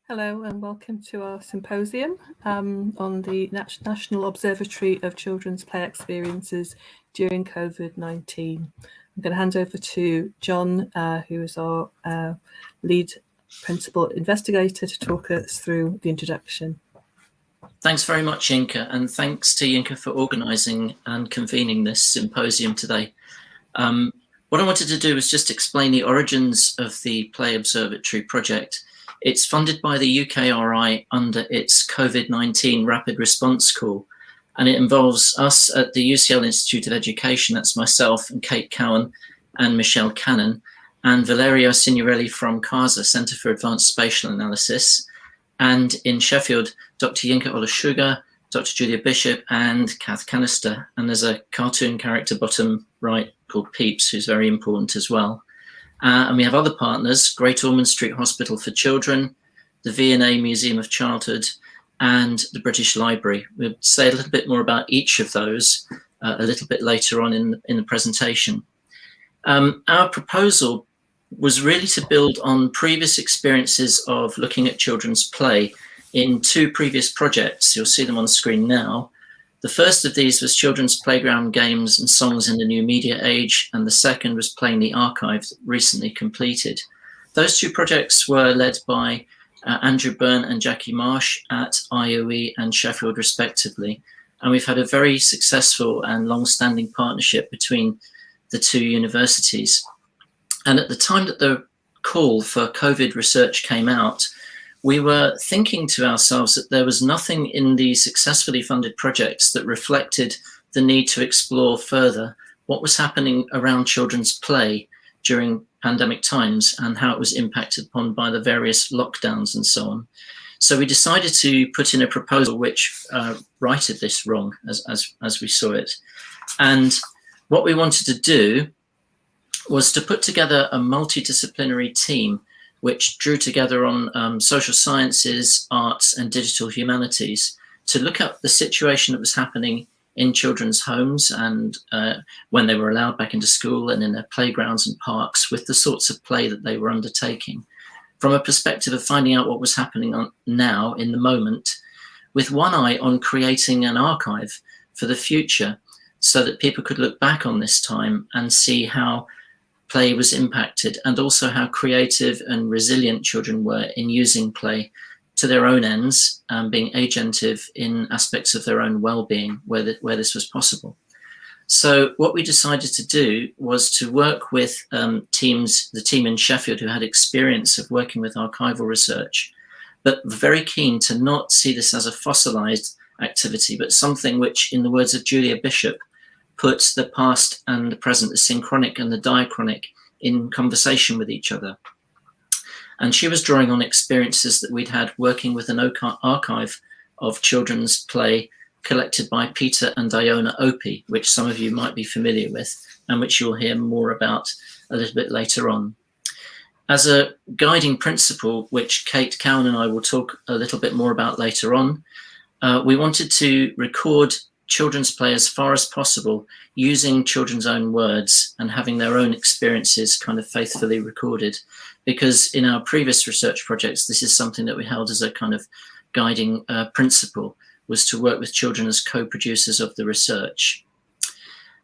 Hello and welcome to our symposium on the National Observatory of Children's Play Experiences during COVID-19. I'm going to hand over to John, who is our lead principal investigator, to talk us through the introduction. Thanks very much, Yinka, and thanks to Yinka for organising and convening this symposium today. What I wanted to do was just explain the origins of the Play Observatory project. It's funded by the UKRI under its COVID-19 Rapid Response Call, and it involves us at the UCL Institute of Education, that's myself and Kate Cowan and Michelle Cannon, and Valerio Signorelli from CASA, Centre for Advanced Spatial Analysis, and in Sheffield, Dr. Yinka Olashuga, Dr. Julia Bishop, and Kath Canister. And there's a cartoon character bottom right called Peeps, who's very important as well. And we have other partners, Great Ormond Street Hospital for Children, the V&A Museum of Childhood, and the British Library. We'll say a little bit more about each of those a little bit later on in the presentation. Our proposal was really to build on previous experiences of looking at children's play in two previous projects. You'll see them on screen now. The first of these was Children's Playground Games and Songs in the New Media Age, and the second was Playing the Archive, recently completed. Those two projects were led by Andrew Byrne and Jackie Marsh at IOE and Sheffield, respectively, and we've had a very successful and long-standing partnership between the two universities. And at the time that the call for COVID research came out, we were thinking to ourselves that there was nothing in the successfully funded projects that reflected the need to explore further what was happening around children's play during pandemic times and how it was impacted upon by the various lockdowns and so on. So we decided to put in a proposal which righted this wrong as we saw it. And what we wanted to do was to put together a multidisciplinary team which drew together on social sciences, arts, and digital humanities to look at the situation that was happening in children's homes and when they were allowed back into school and in their playgrounds and parks with the sorts of play that they were undertaking, from a perspective of finding out what was happening now in the moment, with one eye on creating an archive for the future so that people could look back on this time and see how play was impacted, and also how creative and resilient children were in using play to their own ends, being agentive in aspects of their own well-being where this was possible. So what we decided to do was to work with the team in Sheffield who had experience of working with archival research, but very keen to not see this as a fossilized activity, but something which, in the words of Julia Bishop, puts the past and the present, the synchronic and the diachronic, in conversation with each other. And she was drawing on experiences that we'd had working with an archive of children's play collected by Peter and Iona Opie, which some of you might be familiar with, and which you'll hear more about a little bit later on. As a guiding principle, which Kate Cowan and I will talk a little bit more about later on, we wanted to record children's play as far as possible using children's own words and having their own experiences kind of faithfully recorded, because in our previous research projects this is something that we held as a kind of guiding principle, was to work with children as co-producers of the research.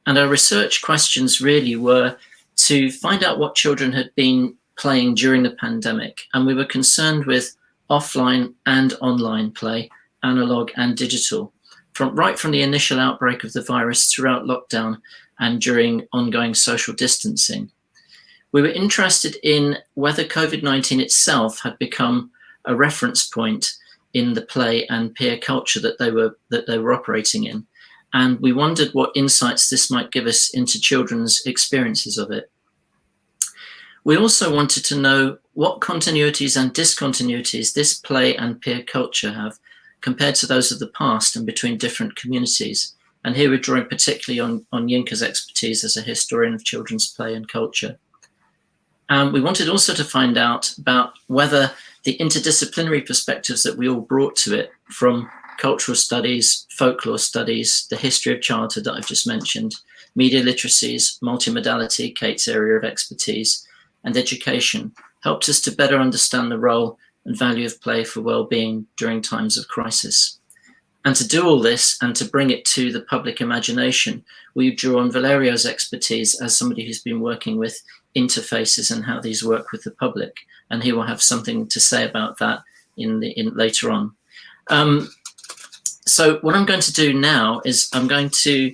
And our research questions really were to find out what children had been playing during the pandemic, and we were concerned with offline and online play, analog and digital, right from the initial outbreak of the virus throughout lockdown and during ongoing social distancing. We were interested in whether COVID-19 itself had become a reference point in the play and peer culture that they were operating in. And we wondered what insights this might give us into children's experiences of it. We also wanted to know what continuities and discontinuities this play and peer culture have compared to those of the past and between different communities. And here we're drawing particularly on Yinka's expertise as a historian of children's play and culture. We wanted also to find out about whether the interdisciplinary perspectives that we all brought to it, from cultural studies, folklore studies, the history of childhood that I've just mentioned, media literacies, multimodality, Kate's area of expertise, and education, helped us to better understand the role and value of play for well-being during times of crisis. And to do all this and to bring it to the public imagination, we drew on Valerio's expertise as somebody who's been working with interfaces and how these work with the public. And he will have something to say about that in later on. So what I'm going to do now is I'm going to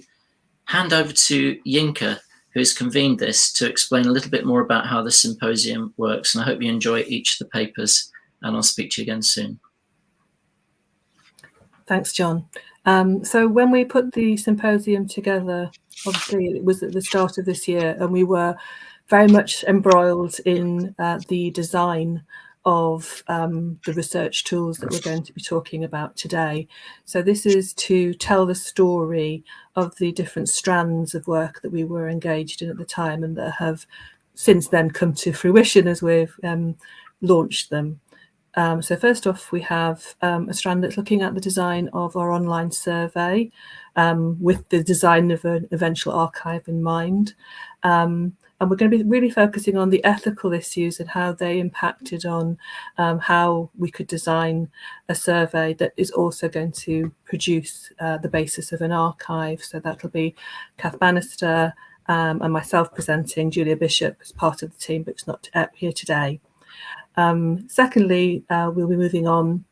hand over to Yinka, who's convened this, to explain a little bit more about how the symposium works. And I hope you enjoy each of the papers, and I'll speak to you again soon. Thanks, John. So when we put the symposium together, obviously it was at the start of this year, and we were very much embroiled in the design of the research tools that we're going to be talking about today. So this is to tell the story of the different strands of work that we were engaged in at the time and that have since then come to fruition as we've launched them. So first off, we have a strand that's looking at the design of our online survey with the design of an eventual archive in mind. And we're going to be really focusing on the ethical issues and how they impacted on how we could design a survey that is also going to produce the basis of an archive. So that'll be Kath Bannister and myself presenting, Julia Bishop as part of the team, but it's not here today. Secondly, we'll be moving on,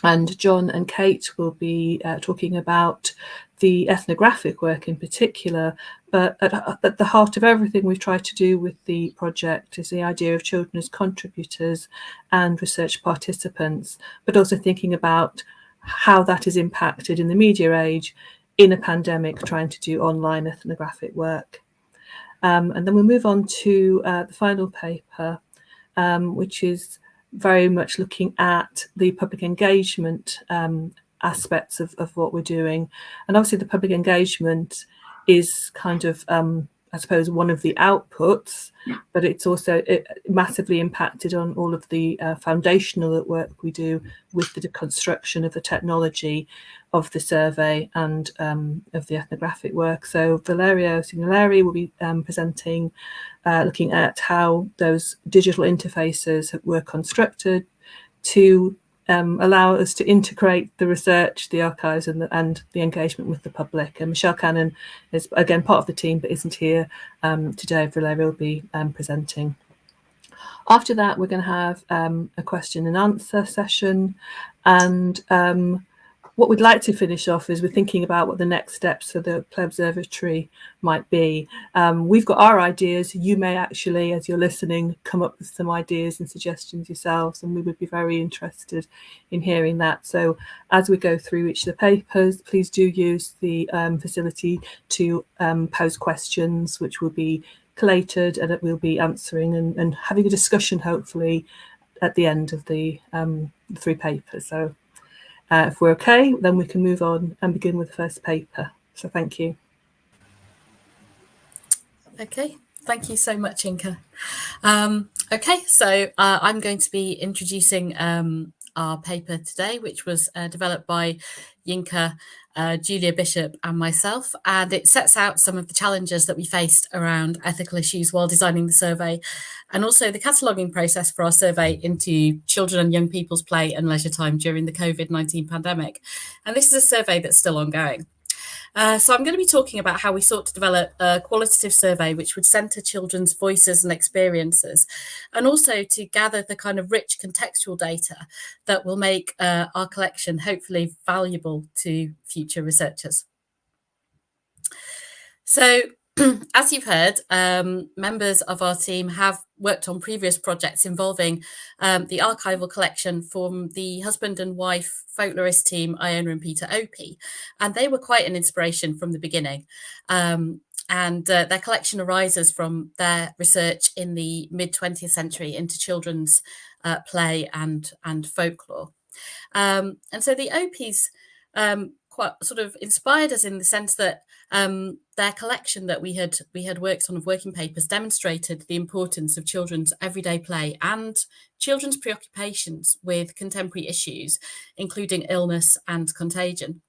and John and Kate will be talking about the ethnographic work in particular, but at the heart of everything we've tried to do with the project is the idea of children as contributors and research participants, but also thinking about how that is impacted in the media age in a pandemic, trying to do online ethnographic work. And then we'll move on to the final paper, which is very much looking at the public engagement aspects of what we're doing. And obviously the public engagement is kind of, I suppose, one of the outputs, but it's also massively impacted on all of the foundational work we do with the deconstruction of the technology of the survey and of the ethnographic work. So Valerio Signoleri will be presenting, looking at how those digital interfaces were constructed to allow us to integrate the research, the archives, and the engagement with the public. And Michelle Cannon is again part of the team, but isn't here today. Valeria will be presenting. After that, we're going to have a question and answer session, and what we'd like to finish off is we're thinking about what the next steps for the Play Observatory might be. We've got our ideas. You may actually, as you're listening, come up with some ideas and suggestions yourselves, and we would be very interested in hearing that. So as we go through each of the papers, please do use the facility to pose questions, which will be collated and that we'll be answering and having a discussion, hopefully, at the end of the 3 papers. So if we're okay, then we can move on and begin with the first paper. So thank you. Okay, thank you so much, Inka. Okay, so I'm going to be introducing our paper today, which was developed by Yinka, Julia Bishop and myself, and it sets out some of the challenges that we faced around ethical issues while designing the survey, and also the cataloguing process for our survey into children and young people's play and leisure time during the COVID-19 pandemic. And this is a survey that's still ongoing. So I'm going to be talking about how we sought to develop a qualitative survey which would centre children's voices and experiences, and also to gather the kind of rich contextual data that will make our collection hopefully valuable to future researchers. So as you've heard, members of our team have worked on previous projects involving the archival collection from the husband and wife folklorist team, Iona and Peter Opie, and they were quite an inspiration from the beginning. And their collection arises from their research in the mid-20th century into children's play and folklore. And so the Opies quite sort of inspired us in the sense that their collection that we had worked on of working papers demonstrated the importance of children's everyday play and children's preoccupations with contemporary issues, including illness and contagion.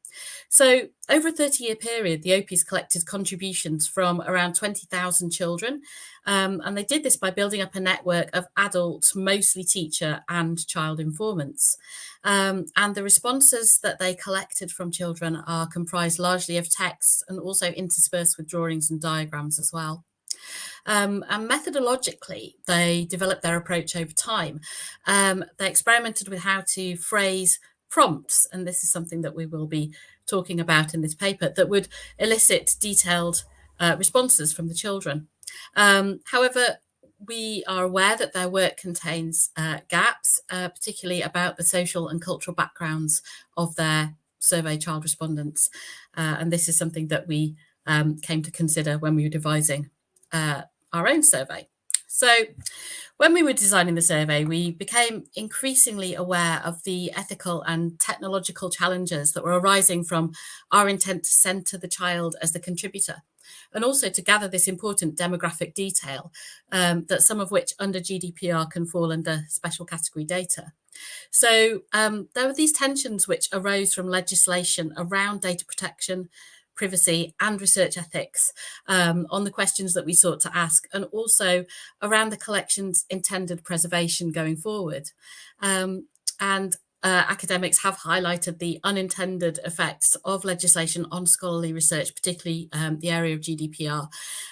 So over a 30-year period, the OPs collected contributions from around 20,000 children. And they did this by building up a network of adult, mostly teacher and child informants. And the responses that they collected from children are comprised largely of texts and also interspersed with drawings and diagrams as well. And methodologically, they developed their approach over time. They experimented with how to phrase prompts, and this is something that we will be talking about in this paper, that would elicit detailed responses from the children. However, we are aware that their work contains gaps, particularly about the social and cultural backgrounds of their survey child respondents. And this is something that we came to consider when we were devising our own survey. So when we were designing the survey, we became increasingly aware of the ethical and technological challenges that were arising from our intent to centre the child as the contributor, and also to gather this important demographic detail, that some of which under GDPR can fall under special category data. So there were these tensions which arose from legislation around data protection, privacy and research ethics on the questions that we sought to ask, and also around the collection's intended preservation going forward. Academics have highlighted the unintended effects of legislation on scholarly research, particularly the area of GDPR.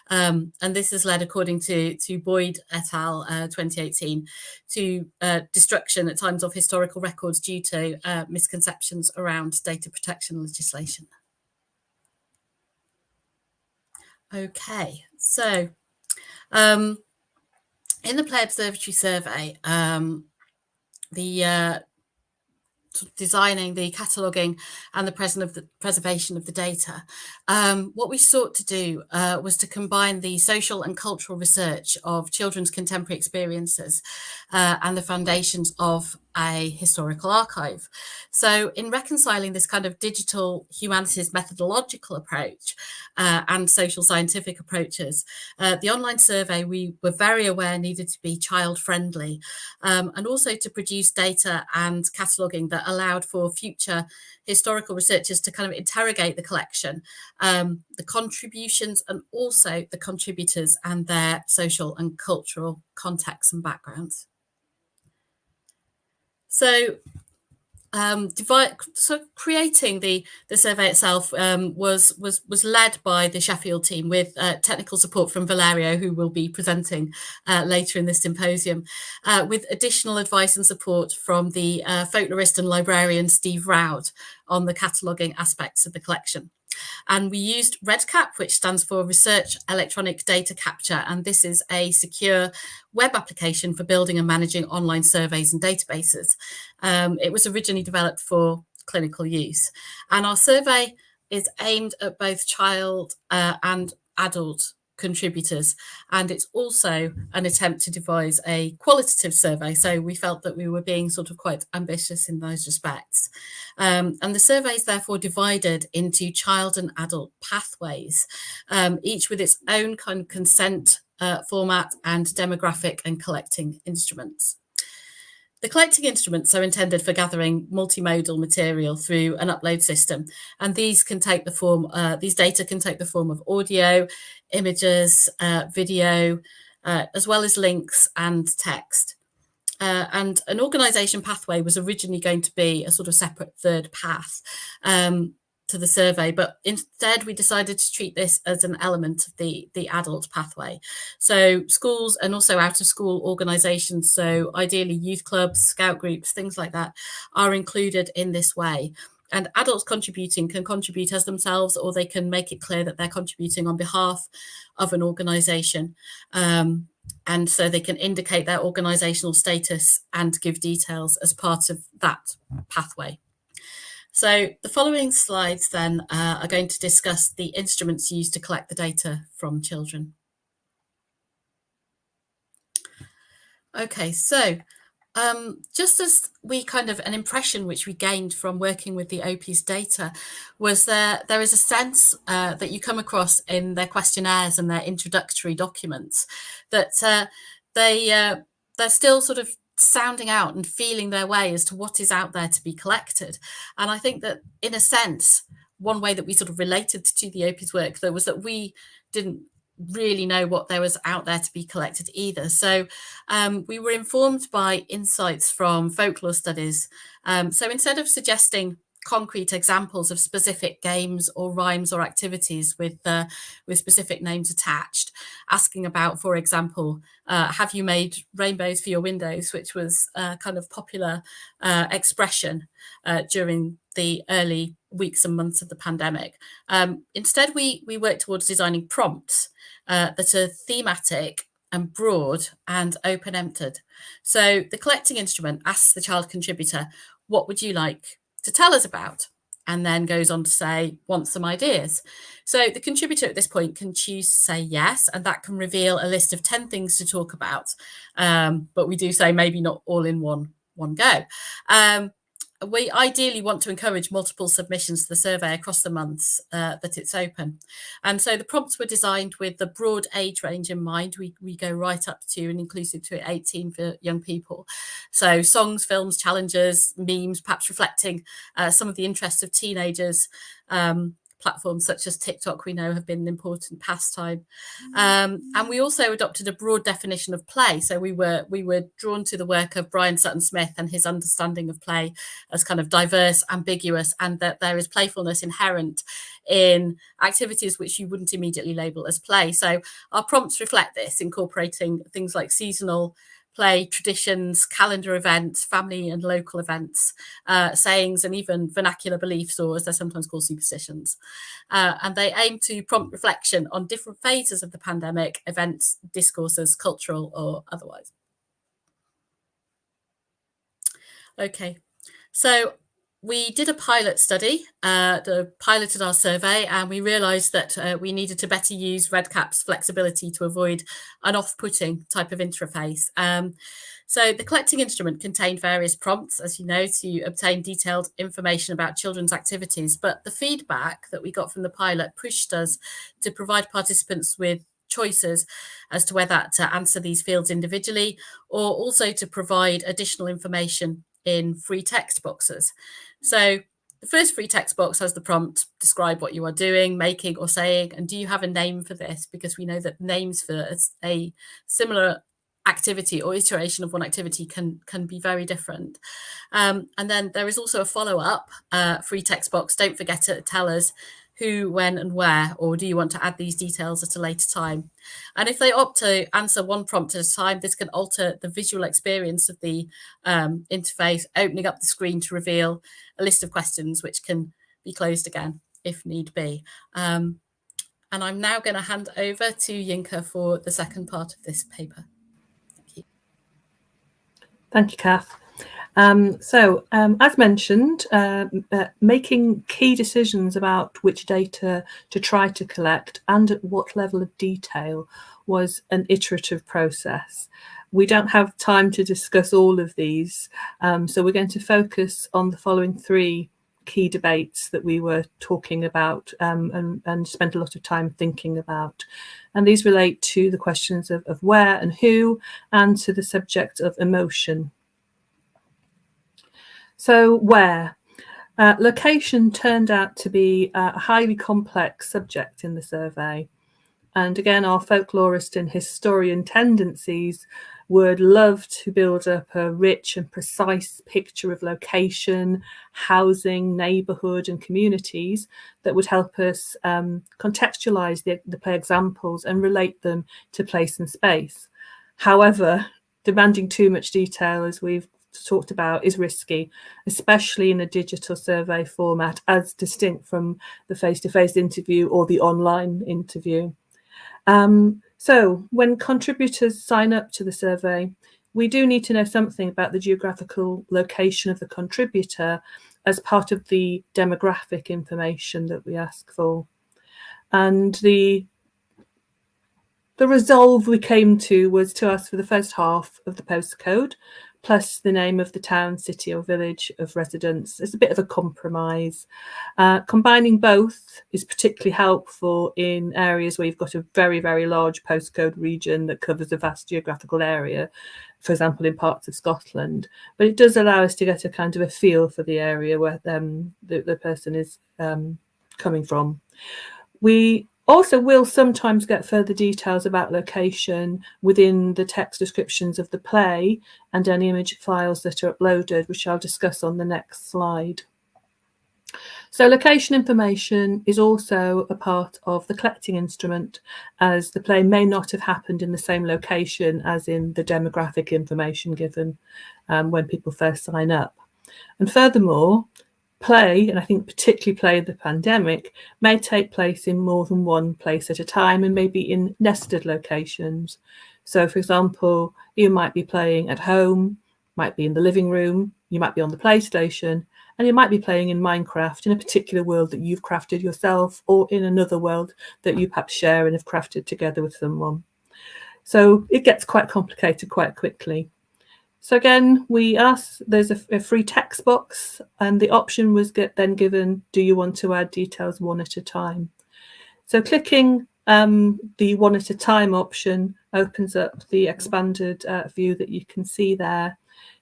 And this has led, according to Boyd et al. 2018, to destruction at times of historical records due to misconceptions around data protection legislation. Okay, so in the Play Observatory survey, designing the cataloguing and the preservation of the data, what we sought to do was to combine the social and cultural research of children's contemporary experiences and the foundations of a historical archive. So in reconciling this kind of digital humanities methodological approach and social scientific approaches, the online survey we were very aware needed to be child friendly, and also to produce data and cataloguing that allowed for future historical researchers to kind of interrogate the collection, the contributions, and also the contributors and their social and cultural contexts and backgrounds. So creating the survey itself was led by the Sheffield team with technical support from Valerio, who will be presenting later in this symposium, with additional advice and support from the folklorist and librarian Steve Roud on the cataloguing aspects of the collection. And we used REDCap, which stands for Research Electronic Data Capture, and this is a secure web application for building and managing online surveys and databases. It was originally developed for clinical use, and our survey is aimed at both child and adult contributors, and it's also an attempt to devise a qualitative survey, so we felt that we were being sort of quite ambitious in those respects. And the survey is therefore divided into child and adult pathways, each with its own kind of consent format and demographic and collecting instruments. The collecting instruments are intended for gathering multimodal material through an upload system, and these can take the form. These data can take the form of audio, images, video, as well as links and text. And an organisation pathway was originally going to be a sort of separate third path to the survey, but instead we decided to treat this as an element of the adult pathway. So schools and also out of school organisations, so ideally youth clubs, scout groups, things like that, are included in this way. And adults contributing can contribute as themselves, or they can make it clear that they're contributing on behalf of an organisation. And so they can indicate their organisational status and give details as part of that pathway. So the following slides then are going to discuss the instruments used to collect the data from children. Okay, so just as we kind of an impression which we gained from working with the OP's data was there is a sense that you come across in their questionnaires and their introductory documents that they're still sort of sounding out and feeling their way as to what is out there to be collected. And I think that, in a sense, one way that we sort of related to the OPI's work, though, was that we didn't really know what there was out there to be collected either. So we were informed by insights from folklore studies. So instead of suggesting concrete examples of specific games or rhymes or activities with specific names attached, asking about, for example, have you made rainbows for your windows, which was a kind of popular expression during the early weeks and months of the pandemic. Instead, we worked towards designing prompts that are thematic and broad and open-ended. So the collecting instrument asks the child contributor, what would you like to tell us about? And then goes on to say, want some ideas. So the contributor at this point can choose to say yes, and that can reveal a list of 10 things to talk about. But we do say maybe not all in one go. We ideally want to encourage multiple submissions to the survey across the months that it's open. And so the prompts were designed with the broad age range in mind. We go right up to and inclusive to 18 for young people. So songs, films, challenges, memes, perhaps reflecting some of the interests of teenagers. Platforms such as TikTok, we know, have been an important pastime. And we also adopted a broad definition of play. So we were drawn to the work of Brian Sutton Smith and his understanding of play as kind of diverse, ambiguous, and that there is playfulness inherent in activities which you wouldn't immediately label as play. So our prompts reflect this, incorporating things like seasonal play, traditions, calendar events, family and local events, sayings, and even vernacular beliefs, or as they're sometimes called, superstitions. And they aim to prompt reflection on different phases of the pandemic, events, discourses, cultural or otherwise. Okay, so we did a pilot study, piloted our survey, and we realised that we needed to better use REDCap's flexibility to avoid an off-putting type of interface. So the collecting instrument contained various prompts, as you know, to obtain detailed information about children's activities. But the feedback that we got from the pilot pushed us to provide participants with choices as to whether to answer these fields individually or also to provide additional information in free text boxes. So the first free text box has the prompt, describe what you are doing, making or saying, and do you have a name for this? Because we know that names for a similar activity or iteration of one activity can be very different. And then there is also a follow-up free text box. Don't forget to tell us who, when and where, or do you want to add these details at a later time? And if they opt to answer one prompt at a time, this can alter the visual experience of the interface, opening up the screen to reveal a list of questions which can be closed again if need be. And I'm now going to hand over to Yinka for the second part of this paper. Thank you. Thank you, Kath. As mentioned, making key decisions about which data to try to collect and at what level of detail was an iterative process. We don't have time to discuss all of these, so we're going to focus on the following three key debates that we were talking about and spent a lot of time thinking about. And these relate to the questions of where and who, and to the subject of emotion. So where? Location turned out to be a highly complex subject in the survey. And again, our folklorist and historian tendencies would love to build up a rich and precise picture of location, housing, neighbourhood and communities that would help us contextualise the play examples and relate them to place and space. However, demanding too much detail, as we've talked about, is risky, especially in a digital survey format as distinct from the face-to-face interview or the online interview. So when contributors sign up to the survey, we do need to know something about the geographical location of the contributor as part of the demographic information that we ask for. And the resolve we came to was to ask for the first half of the postcode, plus the name of the town, city or village of residence. It's a bit of a compromise. Combining both is particularly helpful in areas where you've got a very, very large postcode region that covers a vast geographical area. for example, in parts of Scotland. But it does allow us to get a kind of a feel for the area where the person is coming from. We also will sometimes get further details about location within the text descriptions of the play and any image files that are uploaded, which I'll discuss on the next slide. So location information is also a part of the collecting instrument, as the play may not have happened in the same location as in the demographic information given when people first sign up. And furthermore, play, and I think particularly play in the pandemic, may take place in more than one place at a time and maybe in nested locations. So, for example, you might be playing at home, might be in the living room, you might be on the PlayStation, and you might be playing in Minecraft in a particular world that you've crafted yourself, or in another world that you perhaps share and have crafted together with someone. So it gets quite complicated quite quickly. So again, we asked, there's a free text box, and the option was then given, do you want to add details one at a time? So clicking the one at a time option opens up the expanded view that you can see there.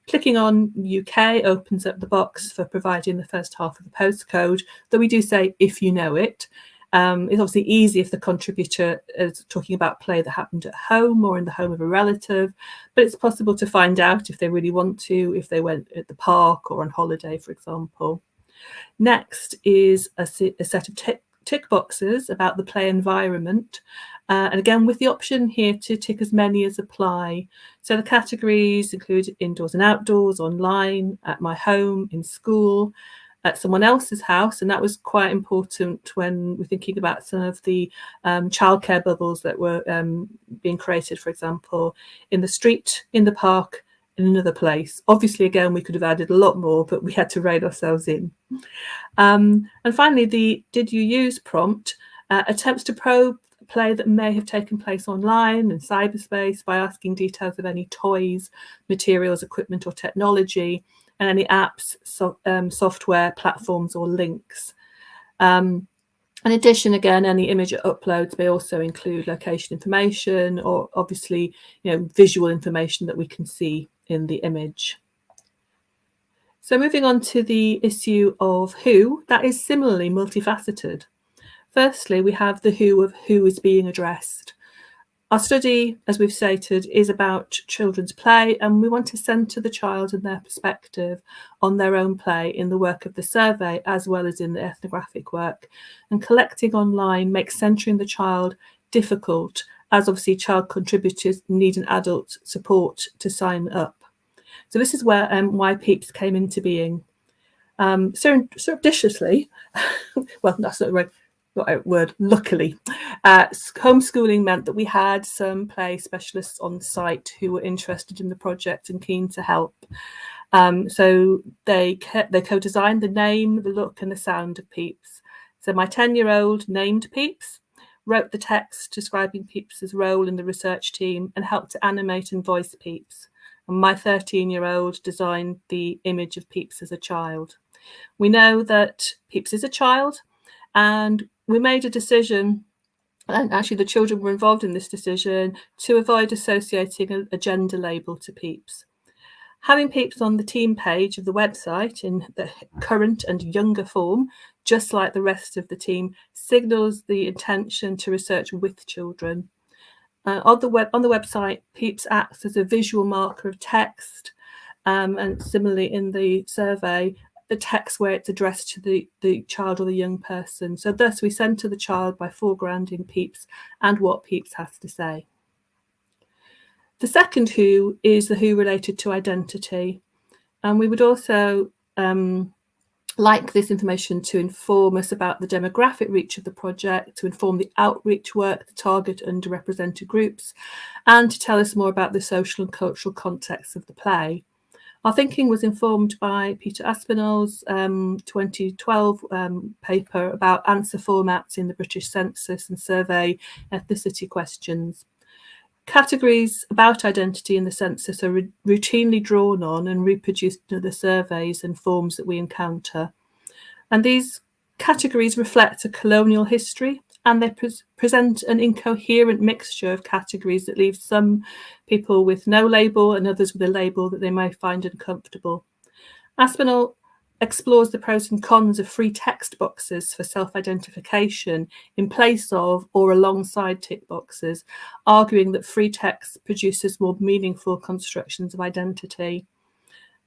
Clicking on UK opens up the box for providing the first half of the postcode, though we do say if you know it. It's obviously easy if the contributor is talking about play that happened at home or in the home of a relative, but it's possible to find out if they really want to, if they went at the park or on holiday, for example. Next is a set of tick boxes about the play environment. And again, with the option here to tick as many as apply. So the categories include indoors and outdoors, online, at my home, in school, at someone else's house. And that was quite important when we're thinking about some of the childcare bubbles that were being created, for example, in the street, in the park, in another place. Obviously, again, we could have added a lot more, but we had to rein ourselves in. And finally, the did you use prompt attempts to probe play that may have taken place online and cyberspace by asking details of any toys, materials, equipment or technology, and any apps, software, platforms or links. In addition, again, any image uploads may also include location information or obviously, visual information that we can see in the image. So moving on to the issue of who, that is similarly multifaceted. Firstly, we have the who of who is being addressed. Our study, as we've stated, is about children's play, and we want to centre the child and their perspective on their own play in the work of the survey, as well as in the ethnographic work. And collecting online makes centering the child difficult, as obviously child contributors need an adult support to sign up. So this is where why PEEPS came into being. Surreptitiously, well, that's not the right word, luckily, homeschooling meant that we had some play specialists on site who were interested in the project and keen to help. So they co-designed the name, the look and the sound of PEEPS. So my 10-year-old named PEEPS, wrote the text describing PEEPS's role in the research team and helped to animate and voice PEEPS. And my 13-year-old designed the image of PEEPS as a child. We know that PEEPS is a child, and we made a decision, and actually the children were involved in this decision, to avoid associating a gender label to PEEPS. Having PEEPS on the team page of the website in the current and younger form, just like the rest of the team, signals the intention to research with children. On the website, PEEPS acts as a visual marker of text, and similarly in the survey, the text where it's addressed to the child or the young person. So thus we centre the child by foregrounding PEEPS and what PEEPS has to say. The second who is the who related to identity. And we would also like this information to inform us about the demographic reach of the project, to inform the outreach work, the target underrepresented groups, and to tell us more about the social and cultural context of the play. Our thinking was informed by Peter Aspinall's 2012 paper about answer formats in the British Census and survey ethnicity questions. Categories about identity in the census are routinely drawn on and reproduced in the surveys and forms that we encounter. And these categories reflect a colonial history and they present an incoherent mixture of categories that leaves some people with no label and others with a label that they may find uncomfortable. Aspinall explores the pros and cons of free text boxes for self-identification in place of or alongside tick boxes, arguing that free text produces more meaningful constructions of identity,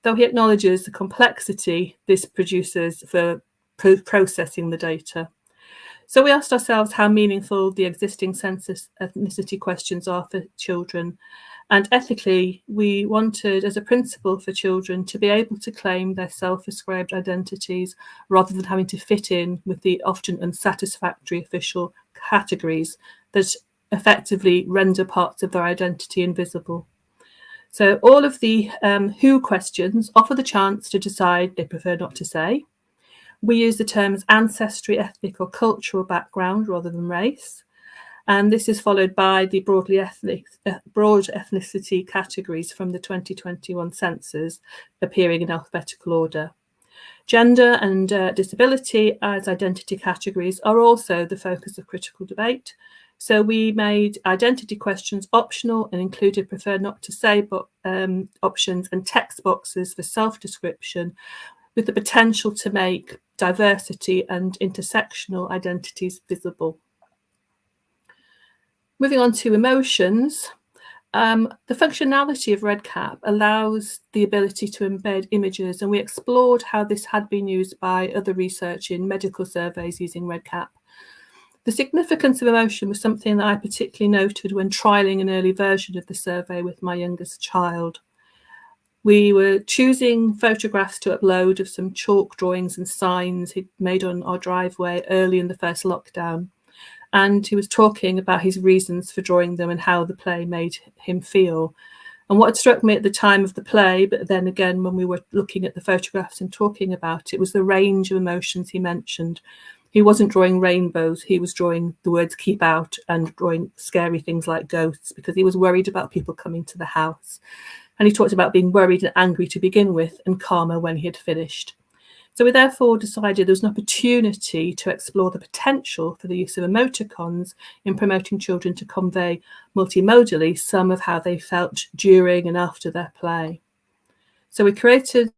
though he acknowledges the complexity this produces for processing the data. So we asked ourselves how meaningful the existing census ethnicity questions are for children. And ethically, we wanted, as a principle for children, to be able to claim their self-ascribed identities rather than having to fit in with the often unsatisfactory official categories that effectively render parts of their identity invisible. So all of the who questions offer the chance to decide they prefer not to say. We use the terms ancestry, ethnic or cultural background rather than race. And this is followed by the broad ethnicity categories from the 2021 census appearing in alphabetical order. Gender and disability as identity categories are also the focus of critical debate. So we made identity questions optional and included prefer not to say options and text boxes for self-description, with the potential to make diversity and intersectional identities visible. Moving on to emotions, the functionality of REDCap allows the ability to embed images, and we explored how this had been used by other research in medical surveys using REDCap. The significance of emotion was something that I particularly noted when trialling an early version of the survey with my youngest child. We were choosing photographs to upload of some chalk drawings and signs he'd made on our driveway early in the first lockdown. And he was talking about his reasons for drawing them and how the play made him feel. And what had struck me at the time of the play, but then again when we were looking at the photographs and talking about it, was the range of emotions he mentioned. He wasn't drawing rainbows, he was drawing the words keep out and drawing scary things like ghosts because he was worried about people coming to the house. And he talked about being worried and angry to begin with and calmer when he had finished. So we therefore decided there was an opportunity to explore the potential for the use of emoticons in promoting children to convey multimodally some of how they felt during and after their play. So we created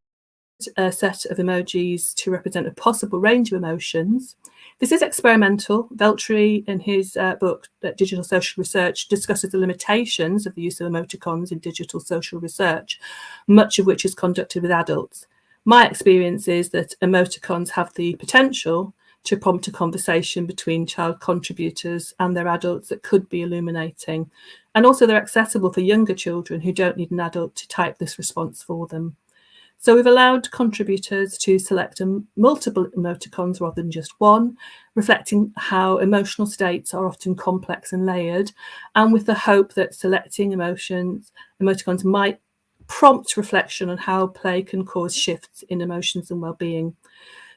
a set of emojis to represent a possible range of emotions. This is experimental. Veltri, in his book, Digital Social Research, discusses the limitations of the use of emoticons in digital social research, much of which is conducted with adults. My experience is that emoticons have the potential to prompt a conversation between child contributors and their adults that could be illuminating. And also they're accessible for younger children who don't need an adult to type this response for them. So we've allowed contributors to select multiple emoticons rather than just one, reflecting how emotional states are often complex and layered, and with the hope that selecting emoticons might prompt reflection on how play can cause shifts in emotions and well-being.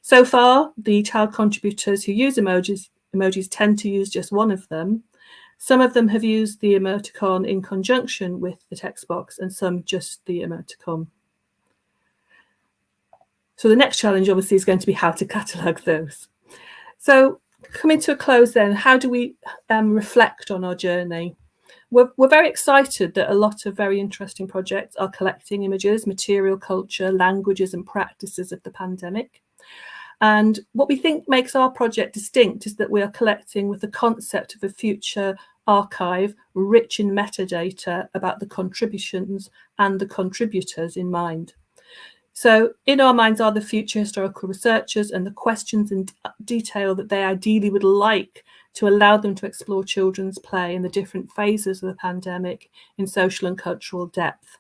So far, the child contributors who use emojis tend to use just one of them. Some of them have used the emoticon in conjunction with the text box and some just the emoticon. So the next challenge obviously is going to be how to catalogue those. So coming to a close then, how do we reflect on our journey? We're very excited that a lot of very interesting projects are collecting images, material culture, languages and practices of the pandemic. And what we think makes our project distinct is that we are collecting with the concept of a future archive rich in metadata about the contributions and the contributors in mind. So in our minds are the future historical researchers and the questions in detail that they ideally would like to allow them to explore children's play in the different phases of the pandemic in social and cultural depth.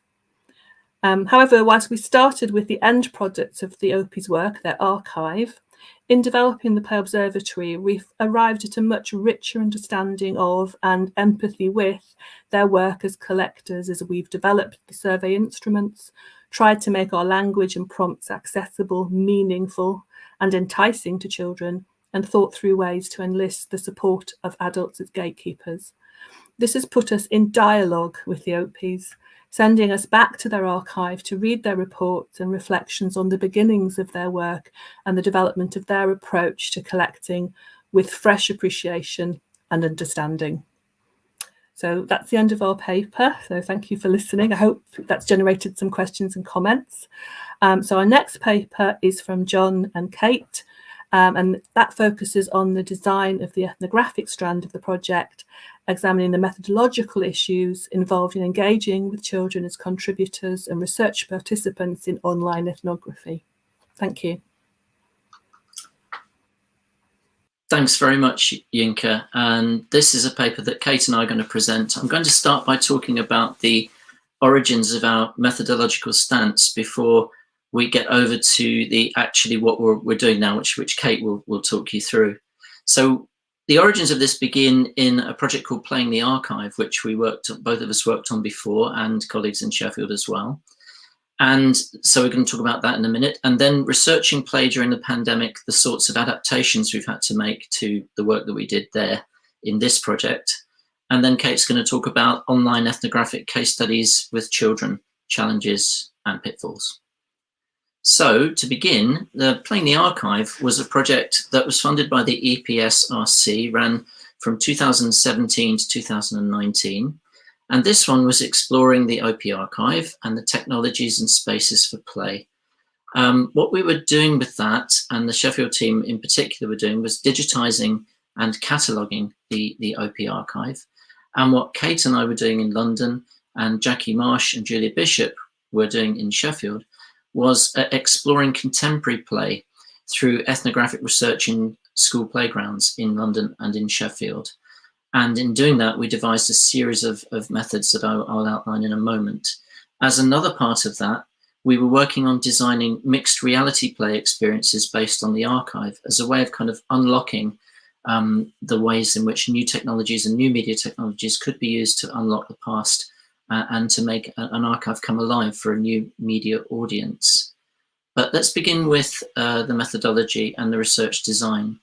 However, whilst we started with the end products of the OP's work, their archive, in developing the Play Observatory, we've arrived at a much richer understanding of and empathy with their work as collectors as we've developed the survey instruments, tried to make our language and prompts accessible, meaningful and enticing to children, and thought through ways to enlist the support of adults as gatekeepers. This has put us in dialogue with the OPs, sending us back to their archive to read their reports and reflections on the beginnings of their work and the development of their approach to collecting with fresh appreciation and understanding. So that's the end of our paper. So thank you for listening. I hope that's generated some questions and comments. So our next paper is from John and Kate, and that focuses on the design of the ethnographic strand of the project, examining the methodological issues involved in engaging with children as contributors and research participants in online ethnography. Thank you. Thanks very much, Yinka. And this is a paper that Kate and I are going to present. I'm going to start by talking about the origins of our methodological stance before we get over to the actually what we're doing now, which Kate will talk you through. So the origins of this begin in a project called Playing the Archive, which both of us worked on before, and colleagues in Sheffield as well. And so we're going to talk about that in a minute. And then researching play during the pandemic, the sorts of adaptations we've had to make to the work that we did there in this project. And then Kate's going to talk about online ethnographic case studies with children, challenges and pitfalls. So to begin, the Playing the Archive was a project that was funded by the EPSRC, ran from 2017 to 2019. And this one was exploring the OP archive and the technologies and spaces for play. What we were doing with that, and the Sheffield team in particular were doing, was digitizing and cataloging the OP archive. And what Kate and I were doing in London, and Jackie Marsh and Julia Bishop were doing in Sheffield, was exploring contemporary play through ethnographic research in school playgrounds in London and in Sheffield. And in doing that, we devised a series of methods that I'll outline in a moment. As another part of that, we were working on designing mixed reality play experiences based on the archive as a way of kind of unlocking the ways in which new technologies and new media technologies could be used to unlock the past and to make an archive come alive for a new media audience. But let's begin with the methodology and the research design.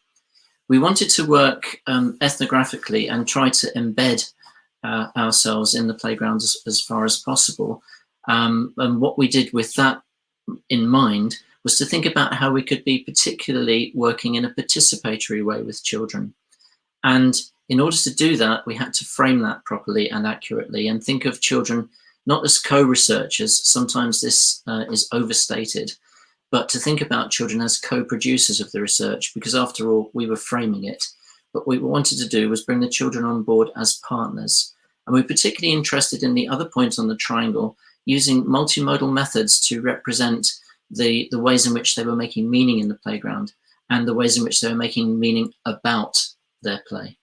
We wanted to work ethnographically and try to embed ourselves in the playground as far as possible. And what we did with that in mind was to think about how we could be particularly working in a participatory way with children. And in order to do that, we had to frame that properly and accurately and think of children not as co-researchers. Sometimes this is overstated, but to think about children as co-producers of the research, because after all, we were framing it. But what we wanted to do was bring the children on board as partners. And we're particularly interested in the other point on the triangle, using multimodal methods to represent the ways in which they were making meaning in the playground and the ways in which they were making meaning about their play.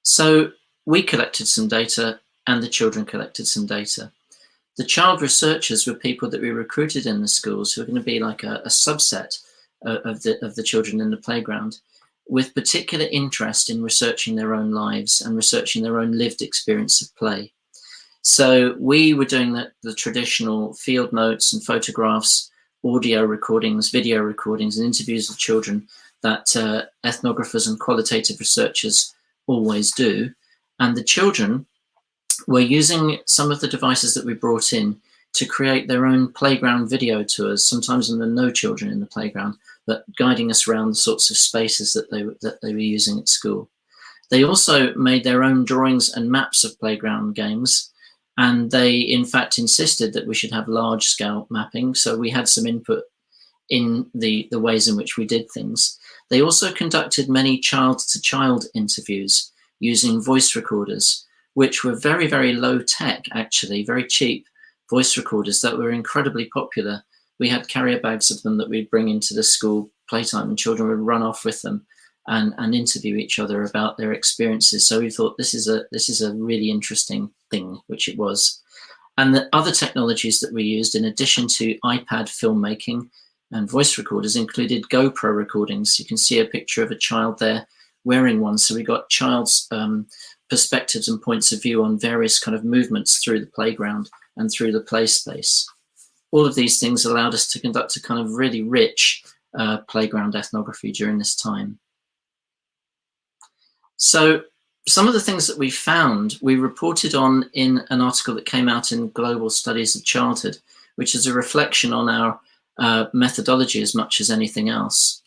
So we collected some data and the children collected some data. The child researchers were people that we recruited in the schools who are going to be like a subset of the children in the playground, with particular interest in researching their own lives and researching their own lived experience of play. So we were doing the traditional field notes and photographs, audio recordings, video recordings, and interviews of children that ethnographers and qualitative researchers always do. And the children were using some of the devices that we brought in to create their own playground video tours. Sometimes there were no children in the playground, but guiding us around the sorts of spaces that they were using at school. They also made their own drawings and maps of playground games, and they in fact insisted that we should have large scale mapping. So we had some input in the ways in which we did things. They also conducted many child-to-child interviews using voice recorders, which were very, very low tech, actually, very cheap voice recorders that were incredibly popular. We had carrier bags of them that we'd bring into the school playtime, and children would run off with them and interview each other about their experiences. So we thought this is a really interesting thing, which it was. And the other technologies that we used, in addition to iPad filmmaking and voice recorders, included GoPro recordings. You can see a picture of a child there wearing one. So we got child's perspectives and points of view on various kind of movements through the playground and through the play space. All of these things allowed us to conduct a kind of really rich playground ethnography during this time. So some of the things that we found, we reported on in an article that came out in Global Studies of Childhood, which is a reflection on our methodology as much as anything else.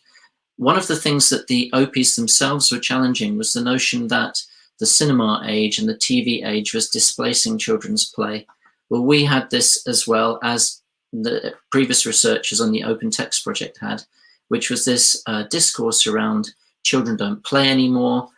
one of the things that the OPs themselves were challenging was the notion that the cinema age and the TV age was displacing children's play. Well, we had this as well as the previous researchers on the Open Text Project had, which was this discourse around children don't play anymore,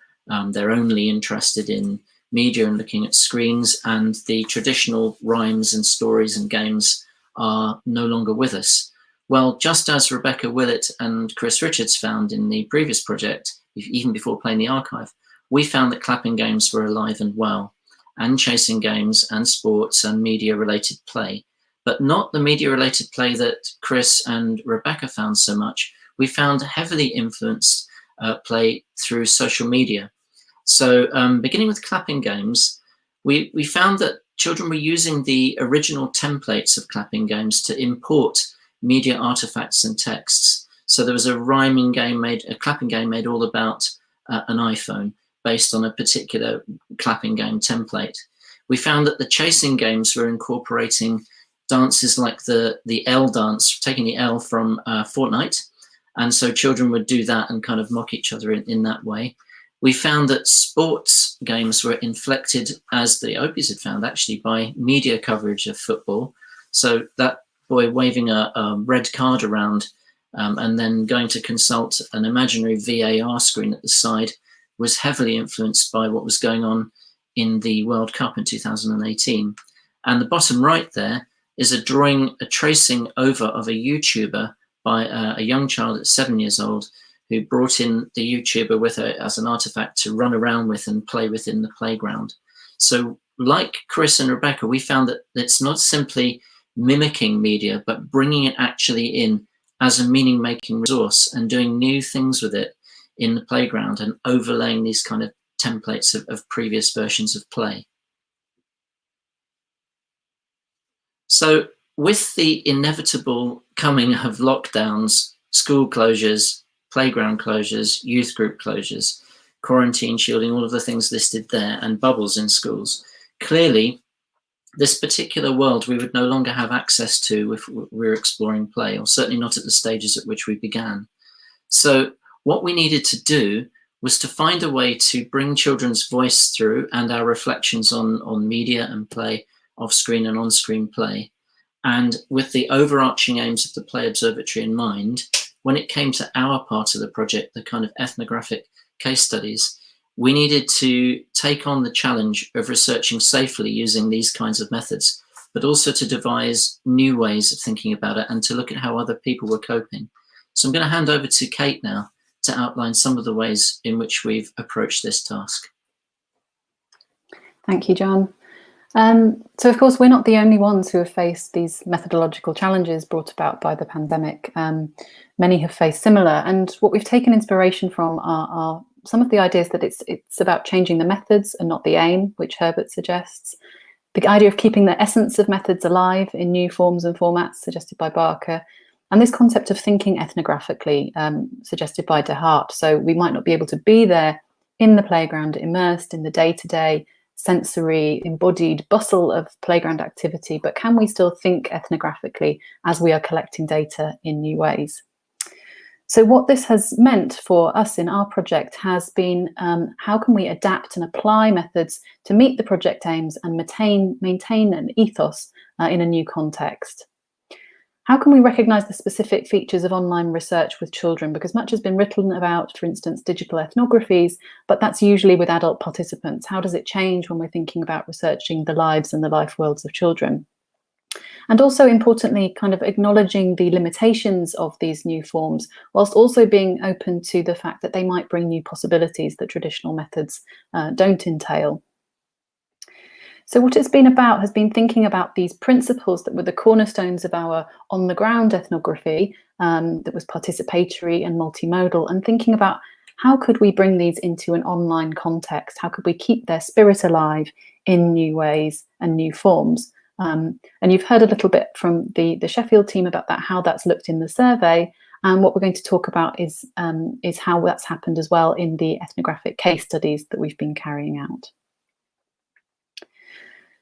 they're only interested in media and looking at screens, and the traditional rhymes and stories and games are no longer with us. Well, just as Rebecca Willett and Chris Richards found in the previous project, even before playing the archive, we found that clapping games were alive and well, and chasing games and sports and media-related play, but not the media-related play that Chris and Rebecca found so much. We found heavily influenced play through social media. So beginning with clapping games, we found that children were using the original templates of clapping games to import media artifacts and texts. So there was a rhyming game made, a clapping game made all about an iPhone based on a particular clapping game template. We found that the chasing games were incorporating dances like the L dance, taking the L from Fortnite. And so children would do that and kind of mock each other in that way. We found that sports games were inflected, as the OPs had found, actually, by media coverage of football. So that boy waving a red card around and then going to consult an imaginary VAR screen at the side was heavily influenced by what was going on in the World Cup in 2018. And the bottom right there is a tracing over of a YouTuber by a young child at 7 years old who brought in the YouTuber with her as an artifact to run around with and play with in the playground. So like Chris and Rebecca, we found that it's not simply mimicking media, but bringing it actually in as a meaning-making resource and doing new things with it in the playground and overlaying these kind of templates of previous versions of play. So with the inevitable coming of lockdowns, school closures, playground closures, youth group closures, quarantine shielding, all of the things listed there, and bubbles in schools, clearly this particular world we would no longer have access to if we're exploring play, or certainly not at the stages at which we began. So what we needed to do was to find a way to bring children's voice through and our reflections on media and play, off-screen and on-screen play. And with the overarching aims of the Play Observatory in mind, when it came to our part of the project, the kind of ethnographic case studies, we needed to take on the challenge of researching safely using these kinds of methods, but also to devise new ways of thinking about it and to look at how other people were coping. So I'm going to hand over to Kate now to outline some of the ways in which we've approached this task. Thank you, John. So of course, we're not the only ones who have faced these methodological challenges brought about by the pandemic. Many have faced similar, and what we've taken inspiration from are some of the ideas that it's about changing the methods and not the aim, which Herbert suggests. The idea of keeping the essence of methods alive in new forms and formats, suggested by Barker, and this concept of thinking ethnographically, suggested by De Hart. So we might not be able to be there in the playground, immersed in the day-to-day sensory embodied bustle of playground activity, but can we still think ethnographically as we are collecting data in new ways? So what this has meant for us in our project has been how can we adapt and apply methods to meet the project aims and maintain an ethos in a new context? How can we recognise the specific features of online research with children? Because much has been written about, for instance, digital ethnographies, but that's usually with adult participants. How does it change when we're thinking about researching the lives and the life worlds of children? And also importantly, kind of acknowledging the limitations of these new forms, whilst also being open to the fact that they might bring new possibilities that traditional methods don't entail. So what it's been about has been thinking about these principles that were the cornerstones of our on-the-ground ethnography that was participatory and multimodal, and thinking about how could we bring these into an online context? How could we keep their spirit alive in new ways and new forms? And you've heard a little bit from the Sheffield team about that, how that's looked in the survey. And what we're going to talk about is how that's happened as well in the ethnographic case studies that we've been carrying out.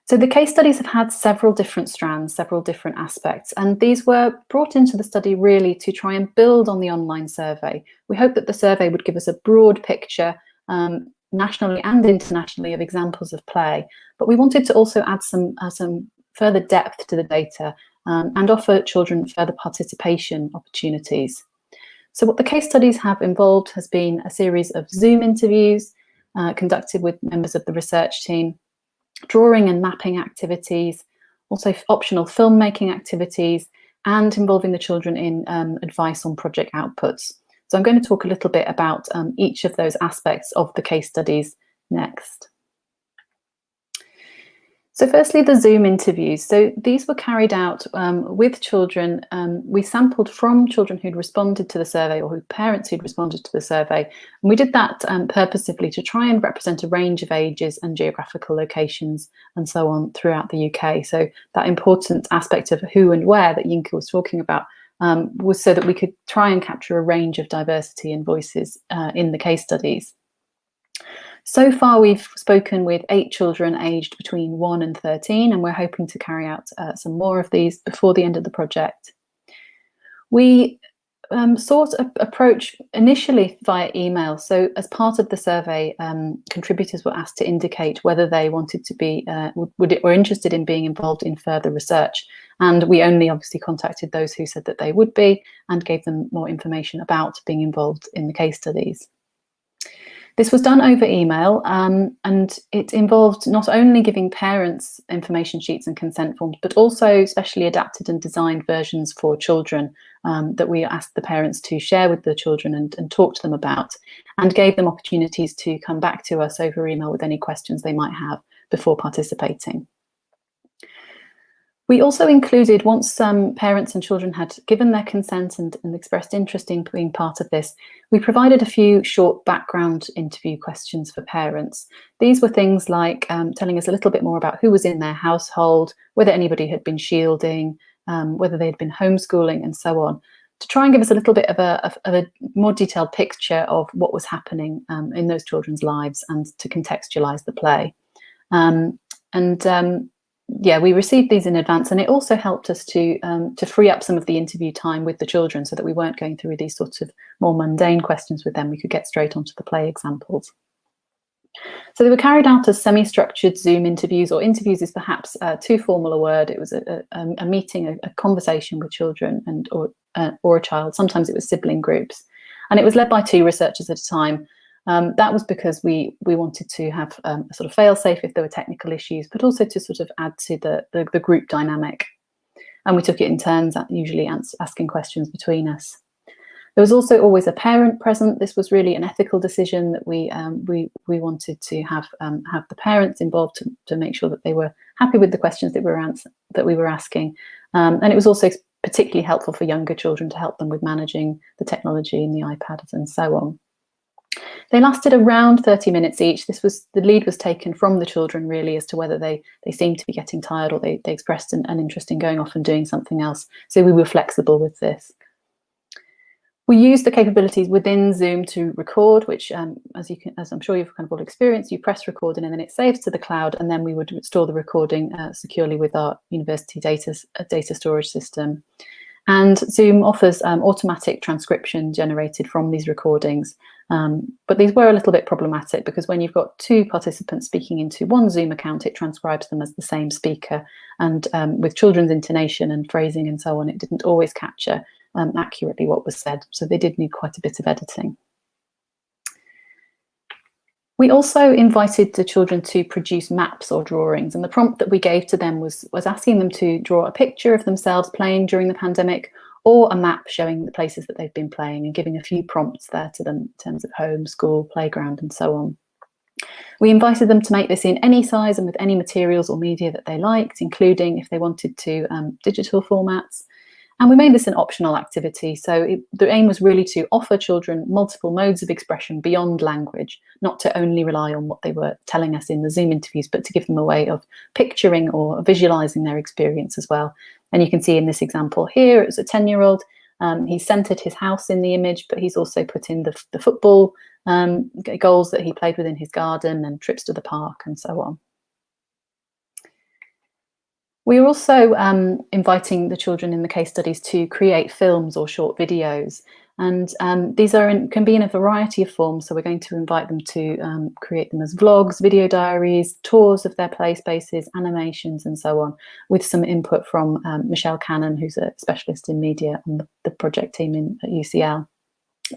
So the case studies have had several different strands, several different aspects, and these were brought into the study really to try and build on the online survey. We hope that the survey would give us a broad picture nationally and internationally of examples of play, but we wanted to also add some further depth to the data and offer children further participation opportunities. So what the case studies have involved has been a series of Zoom interviews conducted with members of the research team, drawing and mapping activities, also optional filmmaking activities, and involving the children in advice on project outputs. So I'm going to talk a little bit about each of those aspects of the case studies next. So firstly, the Zoom interviews. So these were carried out with children. We sampled from children who'd responded to the survey or parents who'd responded to the survey. And we did that purposively to try and represent a range of ages and geographical locations and so on throughout the UK. So that important aspect of who and where that Yinka was talking about was so that we could try and capture a range of diversity and voices in the case studies. So far, we've spoken with 8 children aged between 1 and 13, and we're hoping to carry out some more of these before the end of the project. We sought an approach initially via email. So as part of the survey, contributors were asked to indicate whether they wanted to be, were interested in being involved in further research. And we only obviously contacted those who said that they would be and gave them more information about being involved in the case studies. This was done over email, and it involved not only giving parents information sheets and consent forms, but also specially adapted and designed versions for children that we asked the parents to share with the children and talk to them about, and gave them opportunities to come back to us over email with any questions they might have before participating. We also included, once some parents and children had given their consent and expressed interest in being part of this, we provided a few short background interview questions for parents. These were things like telling us a little bit more about who was in their household, whether anybody had been shielding, whether they had been homeschooling, and so on, to try and give us a little bit of a more detailed picture of what was happening in those children's lives and to contextualise the play. Yeah, we received these in advance, and it also helped us to free up some of the interview time with the children so that we weren't going through these sorts of more mundane questions with them. We could get straight onto the play examples. So they were carried out as semi-structured Zoom interviews, or interviews is perhaps too formal a word. It was a meeting, a conversation with children or a child. Sometimes it was sibling groups, and it was led by 2 researchers at a time. That was because we wanted to have a sort of fail-safe if there were technical issues, but also to sort of add to the group dynamic. And we took it in turns, usually asking questions between us. There was also always a parent present. This was really an ethical decision that we wanted to have the parents involved to make sure that they were happy with the questions that we were asking. And it was also particularly helpful for younger children to help them with managing the technology and the iPads and so on. They lasted around 30 minutes each. The lead was taken from the children really as to whether they seemed to be getting tired or they expressed an interest in going off and doing something else. So we were flexible with this. We used the capabilities within Zoom to record, which as I'm sure you've kind of all experienced, you press record and then it saves to the cloud, and then we would store the recording securely with our university data storage system. And Zoom offers automatic transcription generated from these recordings. But these were a little bit problematic because when you've got 2 participants speaking into one Zoom account, it transcribes them as the same speaker. And with children's intonation and phrasing and so on, it didn't always capture accurately what was said. So they did need quite a bit of editing. We also invited the children to produce maps or drawings, and the prompt that we gave to them was asking them to draw a picture of themselves playing during the pandemic, or a map showing the places that they've been playing, and giving a few prompts there to them in terms of home, school, playground, and so on. We invited them to make this in any size and with any materials or media that they liked, including, if they wanted to, digital formats. And we made this an optional activity. So the aim was really to offer children multiple modes of expression beyond language, not to only rely on what they were telling us in the Zoom interviews, but to give them a way of picturing or visualizing their experience as well. And you can see in this example here, it was a 10-year-old. He centered his house in the image, but he's also put in the football goals that he played with in his garden and trips to the park and so on. We're also inviting the children in the case studies to create films or short videos. And these can be in a variety of forms. So we're going to invite them to create them as vlogs, video diaries, tours of their play spaces, animations, and so on, with some input from Michelle Cannon, who's a specialist in media on the project team at UCL.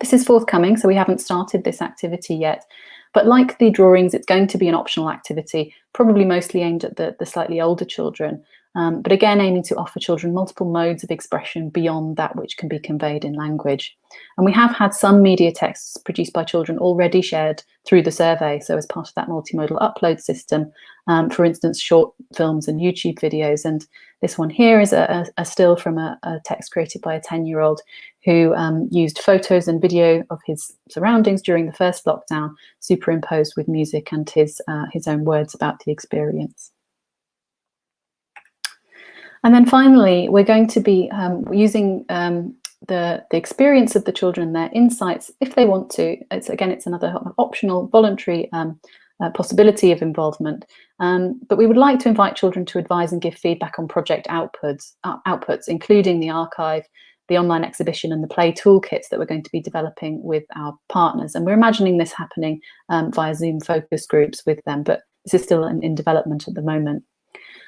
This is forthcoming, so we haven't started this activity yet. But like the drawings, it's going to be an optional activity, probably mostly aimed at the slightly older children. But again, aiming to offer children multiple modes of expression beyond that which can be conveyed in language. And we have had some media texts produced by children already shared through the survey. So as part of that multimodal upload system, for instance, short films and YouTube videos. And this one here is a still from a text created by a 10-year-old who used photos and video of his surroundings during the first lockdown, superimposed with music and his own words about the experience. And then finally, we're going to be using the experience of the children, their insights, if they want to. It's another optional, voluntary possibility of involvement. But we would like to invite children to advise and give feedback on project outputs, including the archive, the online exhibition, and the play toolkits that we're going to be developing with our partners. And we're imagining this happening via Zoom focus groups with them, but this is still in development at the moment.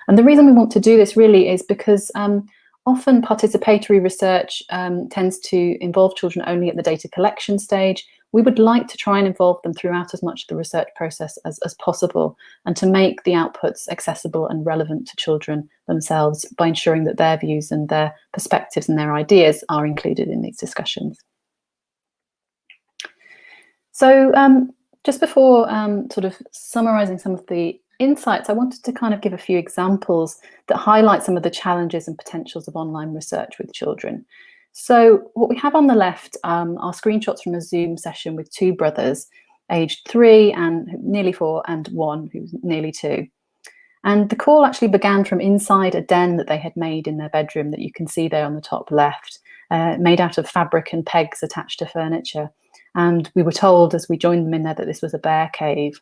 And the reason we want to do this really is because often participatory research tends to involve children only at the data collection stage. We would like to try and involve them throughout as much of the research process as possible, and to make the outputs accessible and relevant to children themselves by ensuring that their views and their perspectives and their ideas are included in these discussions. So just before sort of summarising some of the insights, I wanted to kind of give a few examples that highlight some of the challenges and potentials of online research with children. So what we have on the left are screenshots from a Zoom session with two brothers, aged 3 and nearly 4, and 1 who's nearly 2. And the call actually began from inside a den that they had made in their bedroom that you can see there on the top left, made out of fabric and pegs attached to furniture. And we were told as we joined them in there that this was a bear cave.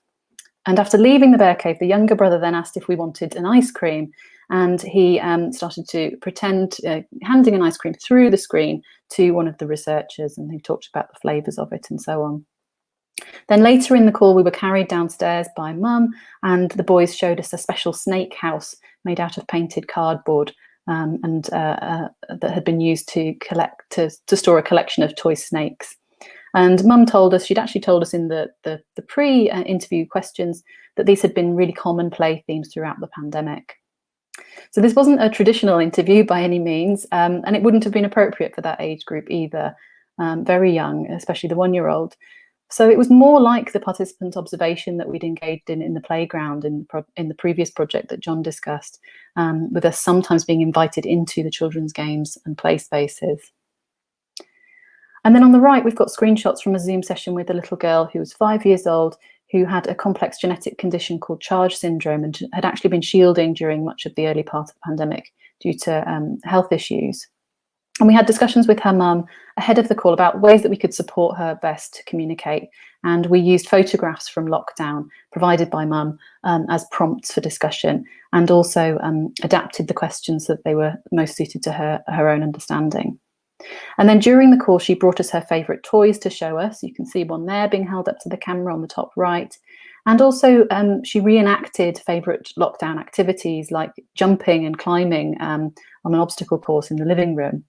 And after leaving the bear cave, the younger brother then asked if we wanted an ice cream. And he started to pretend handing an ice cream through the screen to one of the researchers, and they talked about the flavours of it and so on. Then later in the call, we were carried downstairs by Mum, and the boys showed us a special snake house made out of painted cardboard that had been used to store a collection of toy snakes. And Mum told us, she'd actually told us in the pre-interview questions that these had been really common play themes throughout the pandemic. So this wasn't a traditional interview by any means, and it wouldn't have been appropriate for that age group either, very young, especially the 1-year-old. So it was more like the participant observation that we'd engaged in the playground in the previous project that John discussed, with us sometimes being invited into the children's games and play spaces. And then on the right, we've got screenshots from a Zoom session with a little girl who was 5 years old, who had a complex genetic condition called charge syndrome and had actually been shielding during much of the early part of the pandemic due to health issues. And we had discussions with her mum ahead of the call about ways that we could support her best to communicate. And we used photographs from lockdown provided by Mum as prompts for discussion, and also adapted the questions so that they were most suited to her own understanding. And then during the call, she brought us her favourite toys to show us. You can see one there being held up to the camera on the top right. And also she reenacted favourite lockdown activities like jumping and climbing on an obstacle course in the living room.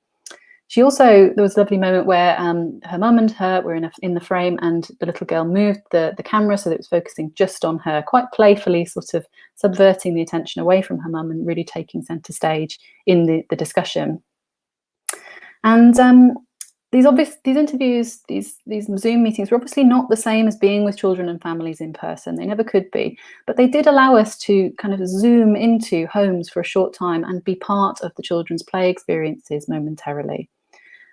She also, there was a lovely moment where her mum and her were in the frame, and the little girl moved the camera so that it was focusing just on her, quite playfully sort of subverting the attention away from her mum and really taking centre stage in the discussion. And these interviews, these Zoom meetings were obviously not the same as being with children and families in person. They never could be, but they did allow us to kind of zoom into homes for a short time and be part of the children's play experiences momentarily.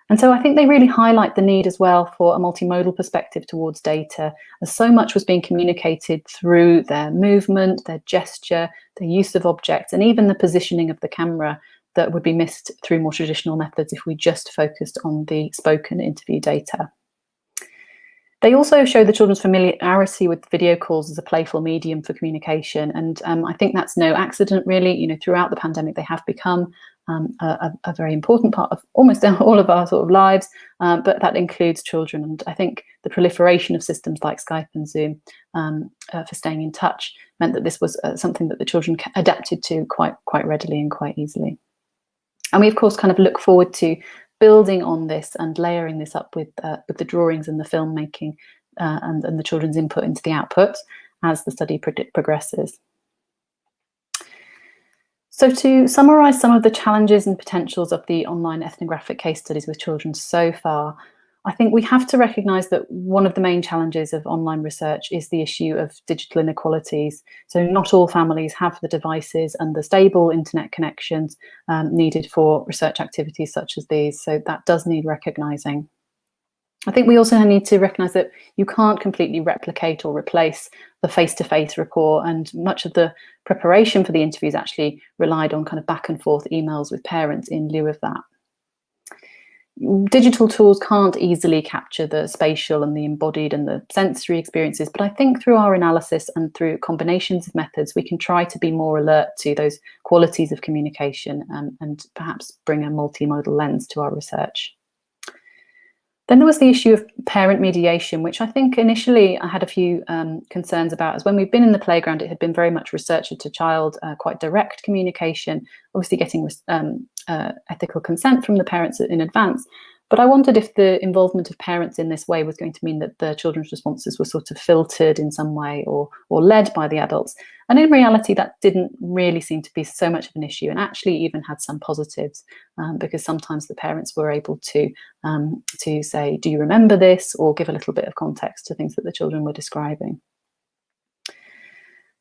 And so I think they really highlight the need as well for a multimodal perspective towards data, as so much was being communicated through their movement, their gesture, their use of objects, and even the positioning of the camera that would be missed through more traditional methods if we just focused on the spoken interview data. They also show the children's familiarity with video calls as a playful medium for communication. And I think that's no accident, really. You know, throughout the pandemic, they have become a very important part of almost all of our sort of lives, but that includes children. And I think the proliferation of systems like Skype and Zoom for staying in touch meant that this was something that the children adapted to quite readily and quite easily. And we, of course, kind of look forward to building on this and layering this up with the drawings and the filmmaking and the children's input into the output as the study progresses. So to summarise some of the challenges and potentials of the online ethnographic case studies with children so far, I think we have to recognise that one of the main challenges of online research is the issue of digital inequalities. So not all families have the devices and the stable internet connections needed for research activities such as these. So that does need recognising. I think we also need to recognise that you can't completely replicate or replace the face-to-face rapport, and much of the preparation for the interviews actually relied on kind of back and forth emails with parents in lieu of that. Digital tools can't easily capture the spatial and the embodied and the sensory experiences, but I think through our analysis and through combinations of methods, we can try to be more alert to those qualities of communication and perhaps bring a multimodal lens to our research. Then there was the issue of parent mediation, which I think initially I had a few concerns about, as when we've been in the playground, it had been very much researcher to child, quite direct communication, obviously getting ethical consent from the parents in advance. But I wondered if the involvement of parents in this way was going to mean that the children's responses were sort of filtered in some way or led by the adults. And in reality, that didn't really seem to be so much of an issue, and actually even had some positives, because sometimes the parents were able to say, do you remember this? Or give a little bit of context to things that the children were describing.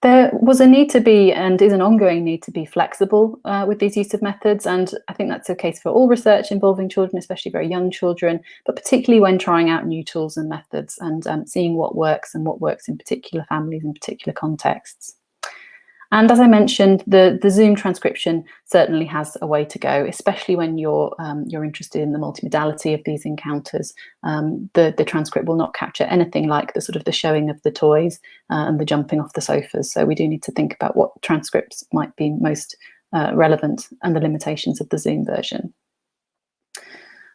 There was a need to be, and is an ongoing need to be, flexible with these use of methods, and I think that's the case for all research involving children, especially very young children, but particularly when trying out new tools and methods and seeing what works and what works in particular families and particular contexts. And as I mentioned, the Zoom transcription certainly has a way to go, especially when you're interested in the multimodality of these encounters. The transcript will not capture anything like the sort of the showing of the toys and the jumping off the sofas. So we do need to think about what transcripts might be most relevant and the limitations of the Zoom version.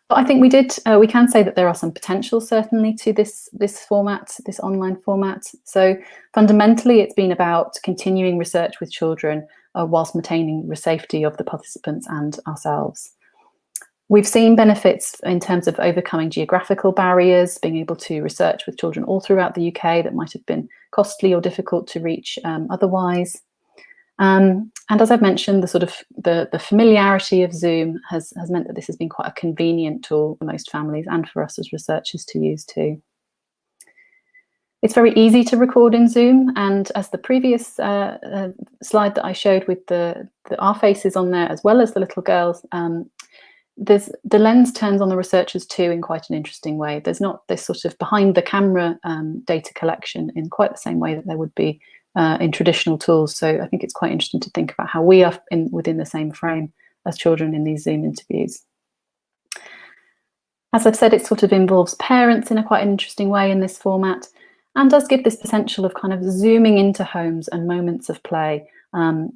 But I think we can say that there are some potentials certainly to this format, this online format. So fundamentally, it's been about continuing research with children whilst maintaining the safety of the participants and ourselves. We've seen benefits in terms of overcoming geographical barriers, being able to research with children all throughout the UK that might have been costly or difficult to reach otherwise. And as I've mentioned, the familiarity of Zoom has meant that this has been quite a convenient tool for most families and for us as researchers to use too. It's very easy to record in Zoom, and as the previous slide that I showed with our faces on there, as well as the little girls, the lens turns on the researchers too in quite an interesting way. There's not this sort of behind the camera data collection in quite the same way that there would be in traditional tools. So I think it's quite interesting to think about how we are within the same frame as children in these Zoom interviews. As I've said, it sort of involves parents in a quite interesting way in this format, and does give this potential of kind of zooming into homes and moments of play, and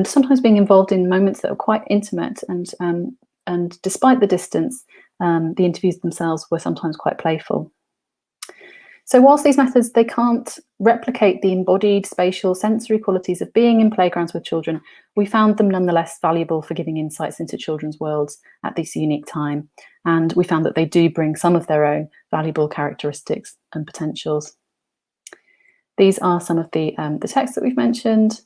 sometimes being involved in moments that are quite intimate, and despite the distance, the interviews themselves were sometimes quite playful. So whilst these methods, they can't replicate the embodied spatial sensory qualities of being in playgrounds with children, we found them nonetheless valuable for giving insights into children's worlds at this unique time. And we found that they do bring some of their own valuable characteristics and potentials. These are some of the texts that we've mentioned,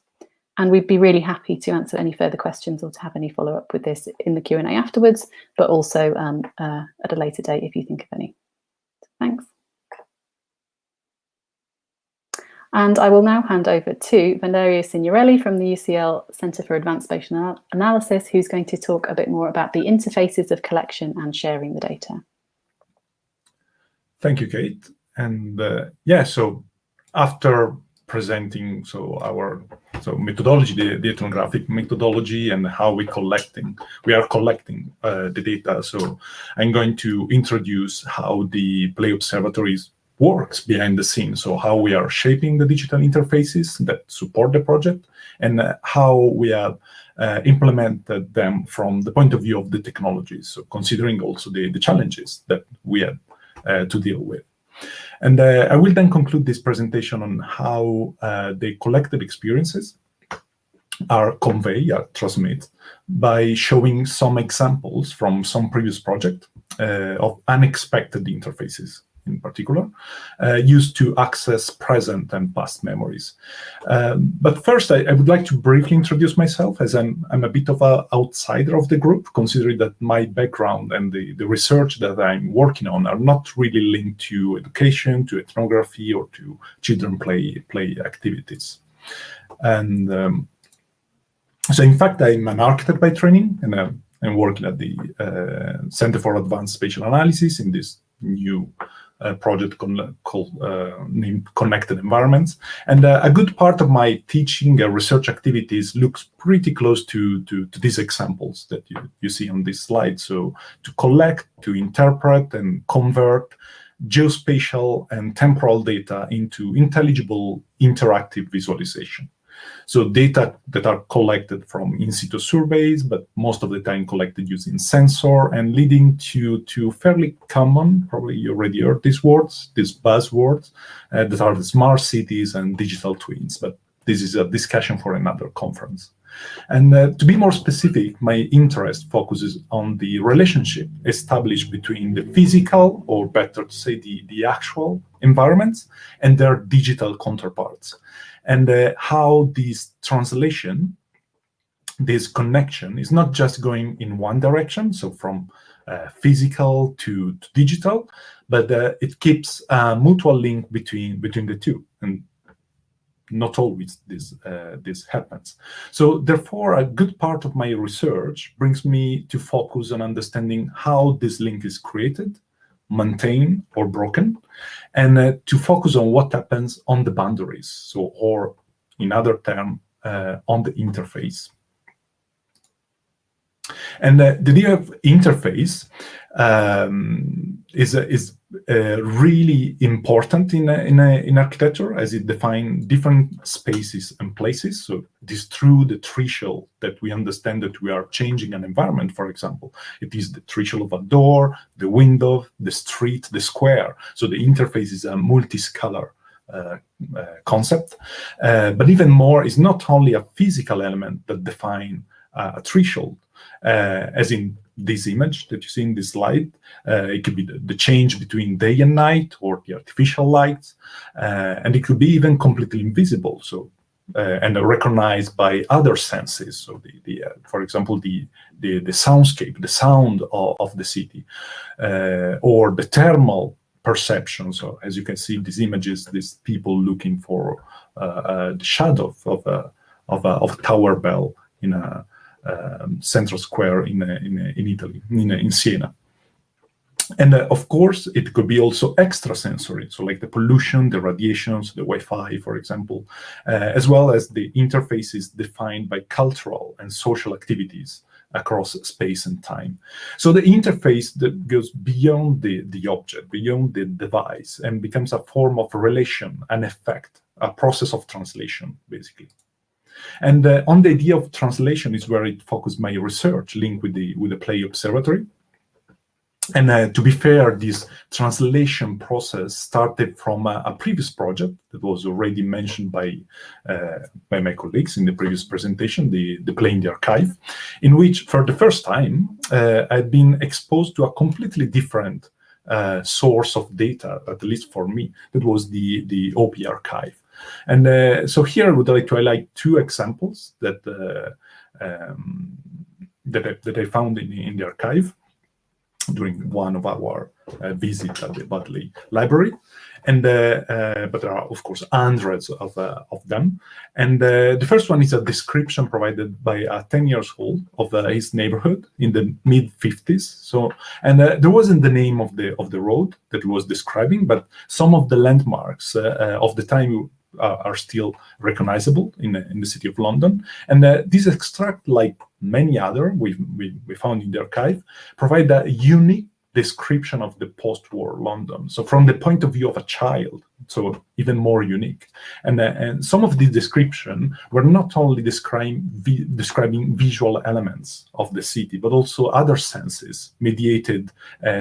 and we'd be really happy to answer any further questions or to have any follow-up with this in the Q&A afterwards, but also at a later date if you think of any. Thanks. And I will now hand over to Valerio Signorelli from the UCL Centre for Advanced Spatial Analysis, who's going to talk a bit more about the interfaces of collection and sharing the data. Thank you, Kate. And yeah, so after presenting our So methodology, the ethnographic methodology, and how we are collecting the data. So I'm going to introduce how the Play Observatory works behind the scenes. So how we are shaping the digital interfaces that support the project, and how we have implemented them from the point of view of the technologies. So considering also the challenges that we had to deal with. And I will then conclude this presentation on how the collected experiences are conveyed, are transmitted, by showing some examples from some previous project of unexpected interfaces, in particular, used to access present and past memories. But first, I would like to briefly introduce myself, as I'm a bit of an outsider of the group, considering that my background and the research that I'm working on are not really linked to education, to ethnography, or to children play activities. And so, in fact, I'm an architect by training, and I'm working at the Center for Advanced Spatial Analysis in this new project named Connected Environments. And a good part of my teaching research activities looks pretty close to these examples that you see on this slide. So to collect, to interpret, and convert geospatial and temporal data into intelligible interactive visualization. So data that are collected from in situ surveys, but most of the time collected using sensor, and leading to fairly common, probably you already heard these words, these buzzwords, that are the smart cities and digital twins. But this is a discussion for another conference. And to be more specific, my interest focuses on the relationship established between the physical, or better to say the actual environments, and their digital counterparts. And how this translation, this connection, is not just going in one direction, so from physical to digital, but it keeps a mutual link between the two. And not always this happens. So therefore, a good part of my research brings me to focus on understanding how this link is created, maintained, or broken, and to focus on what happens on the boundaries, so, or in other terms, on the interface. And the idea of interface is really important in architecture, as it defines different spaces and places. So it is through the threshold that we understand that we are changing an environment. For example, it is the threshold of a door, the window, the street, the square. So the interface is a multiscalar concept. But even more, is not only a physical element that defines a threshold, as in this image that you see in this slide. It could be the change between day and night, or the artificial lights, and it could be even completely invisible. So and recognized by other senses. So for example, the soundscape, the sound of the city, or the thermal perception. So as you can see in these images, these people looking for the shadow of a tower bell in a central square in Italy, in Siena. And of course, it could be also extrasensory, so like the pollution, the radiations, the Wi-Fi, for example, as well as the interfaces defined by cultural and social activities across space and time. So the interface that goes beyond the object, beyond the device, and becomes a form of relation, an effect, a process of translation, basically. And on the idea of translation is where it focused my research, linked with the Play Observatory. And to be fair, this translation process started from a previous project that was already mentioned by my colleagues in the previous presentation, the Play in the Archive, in which, for the first time, I'd been exposed to a completely different source of data, at least for me. That was the OP archive. And so here I would like to highlight two examples that I found in the archive during one of our visits at the Badley Library. And but there are, of course, hundreds of them. And the first one is a description provided by a 10-year-old of his neighborhood in the mid-50s. So, and there wasn't the name of the road that he was describing, but some of the landmarks of the time are still recognizable in the city of London. And this extract, like many other we found in the archive, provide a unique description of the post-war London. So from the point of view of a child, so even more unique. And some of these description were not only describing visual elements of the city, but also other senses mediated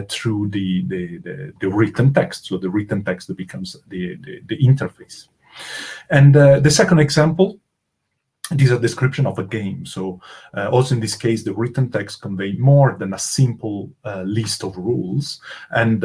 through the written text. So the written text that becomes the interface. And the second example, this is a description of a game. So also in this case, the written text convey more than a simple list of rules, and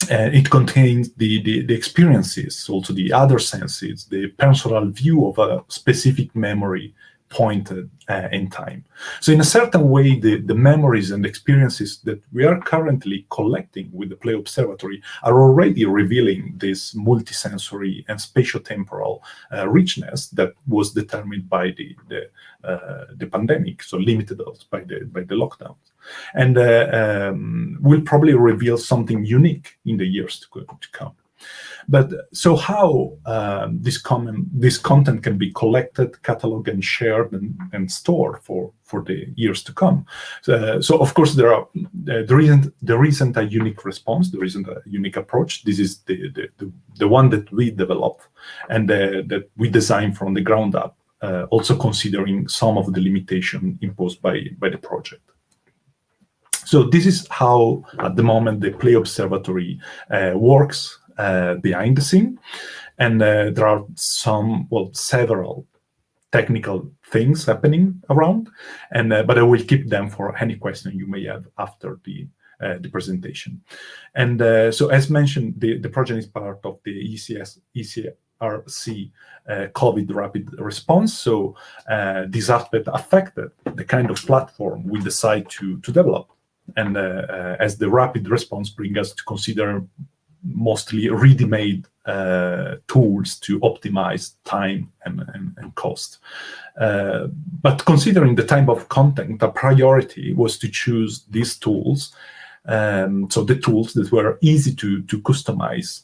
it contains the experiences, also the other senses, the personal view of a specific memory pointed in time. So in a certain way, the memories and experiences that we are currently collecting with the Play Observatory are already revealing this multisensory and spatiotemporal richness that was determined by the pandemic, so limited us by the lockdowns, and will probably reveal something unique in the years to come. But so how this content can be collected, cataloged, and shared and stored for the years to come? So of course there isn't a unique response. There isn't a unique approach. This is the one that we developed and that we designed from the ground up, also considering some of the limitation imposed by the project. So this is how at the moment the Play Observatory works behind the scene, and there are several technical things happening around, and but I will keep them for any question you may have after the presentation. And so, as mentioned, the project is part of the ECRC COVID rapid response. So this aspect affected the kind of platform we decide to develop, and as the rapid response brings us to consider mostly ready-made tools to optimize time and cost. But considering the type of content, the priority was to choose these tools, so the tools that were easy to customize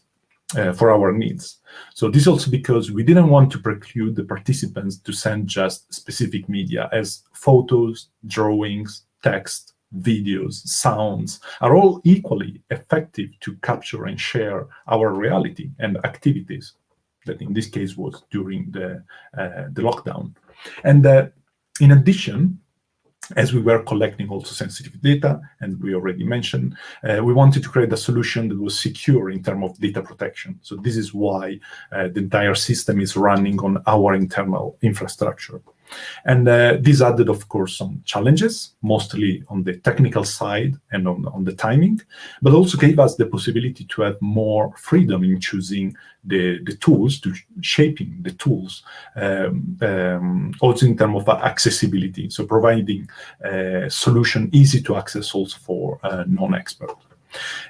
for our needs. So this also because we didn't want to preclude the participants to send just specific media, as photos, drawings, text, videos, sounds are all equally effective to capture and share our reality and activities, that in this case was during the lockdown. And in addition, as we were collecting also sensitive data, and we already mentioned, we wanted to create a solution that was secure in terms of data protection. So this is why the entire system is running on our internal infrastructure. And this added, of course, some challenges, mostly on the technical side and on the timing, but also gave us the possibility to have more freedom in choosing the tools, to shaping the tools, also in terms of accessibility, so providing a solution easy to access also for non-experts.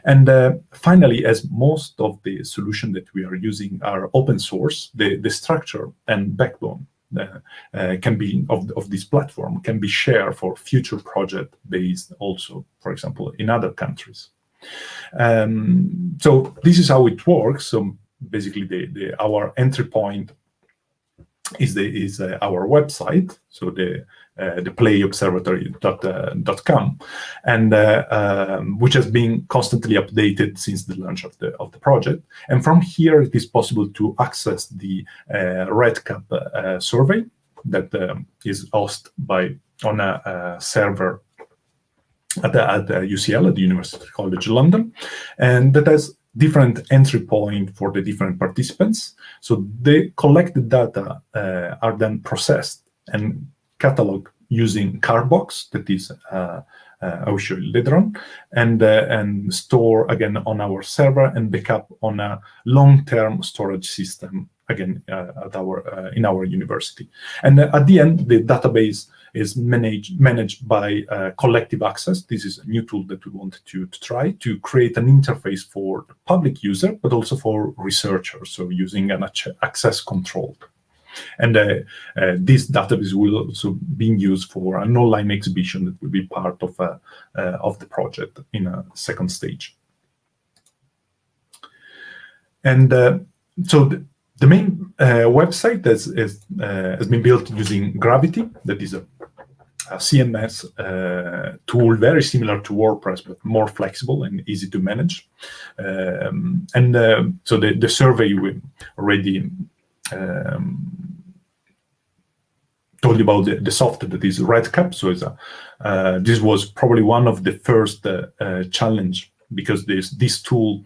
And finally, as most of the solutions that we are using are open source, the structure and backbone can be of this platform can be shared for future project based also, for example, in other countries. So this is how it works. So basically, our entry point is our website, so the playobservatory.com, and which has been constantly updated since the launch of the project. And from here, it is possible to access the RedCap survey that is hosted on a server at UCL, at the University College London, and that has different entry point for the different participants. So the collected data are then processed and cataloged using Cardbox, that is I will show you later on, and store again on our server and backup on a long-term storage system again at in our university. And at the end, the database is managed by collective access. This is a new tool that we wanted to try to create an interface for the public user, but also for researchers, so using an access control. And this database will also be used for an online exhibition that will be part of the project in a second stage. And so the main website has been built using Gravity, that is a CMS tool very similar to WordPress, but more flexible and easy to manage. So the survey we already told you about the software that is RedCap. So this was probably one of the first challenge, because this tool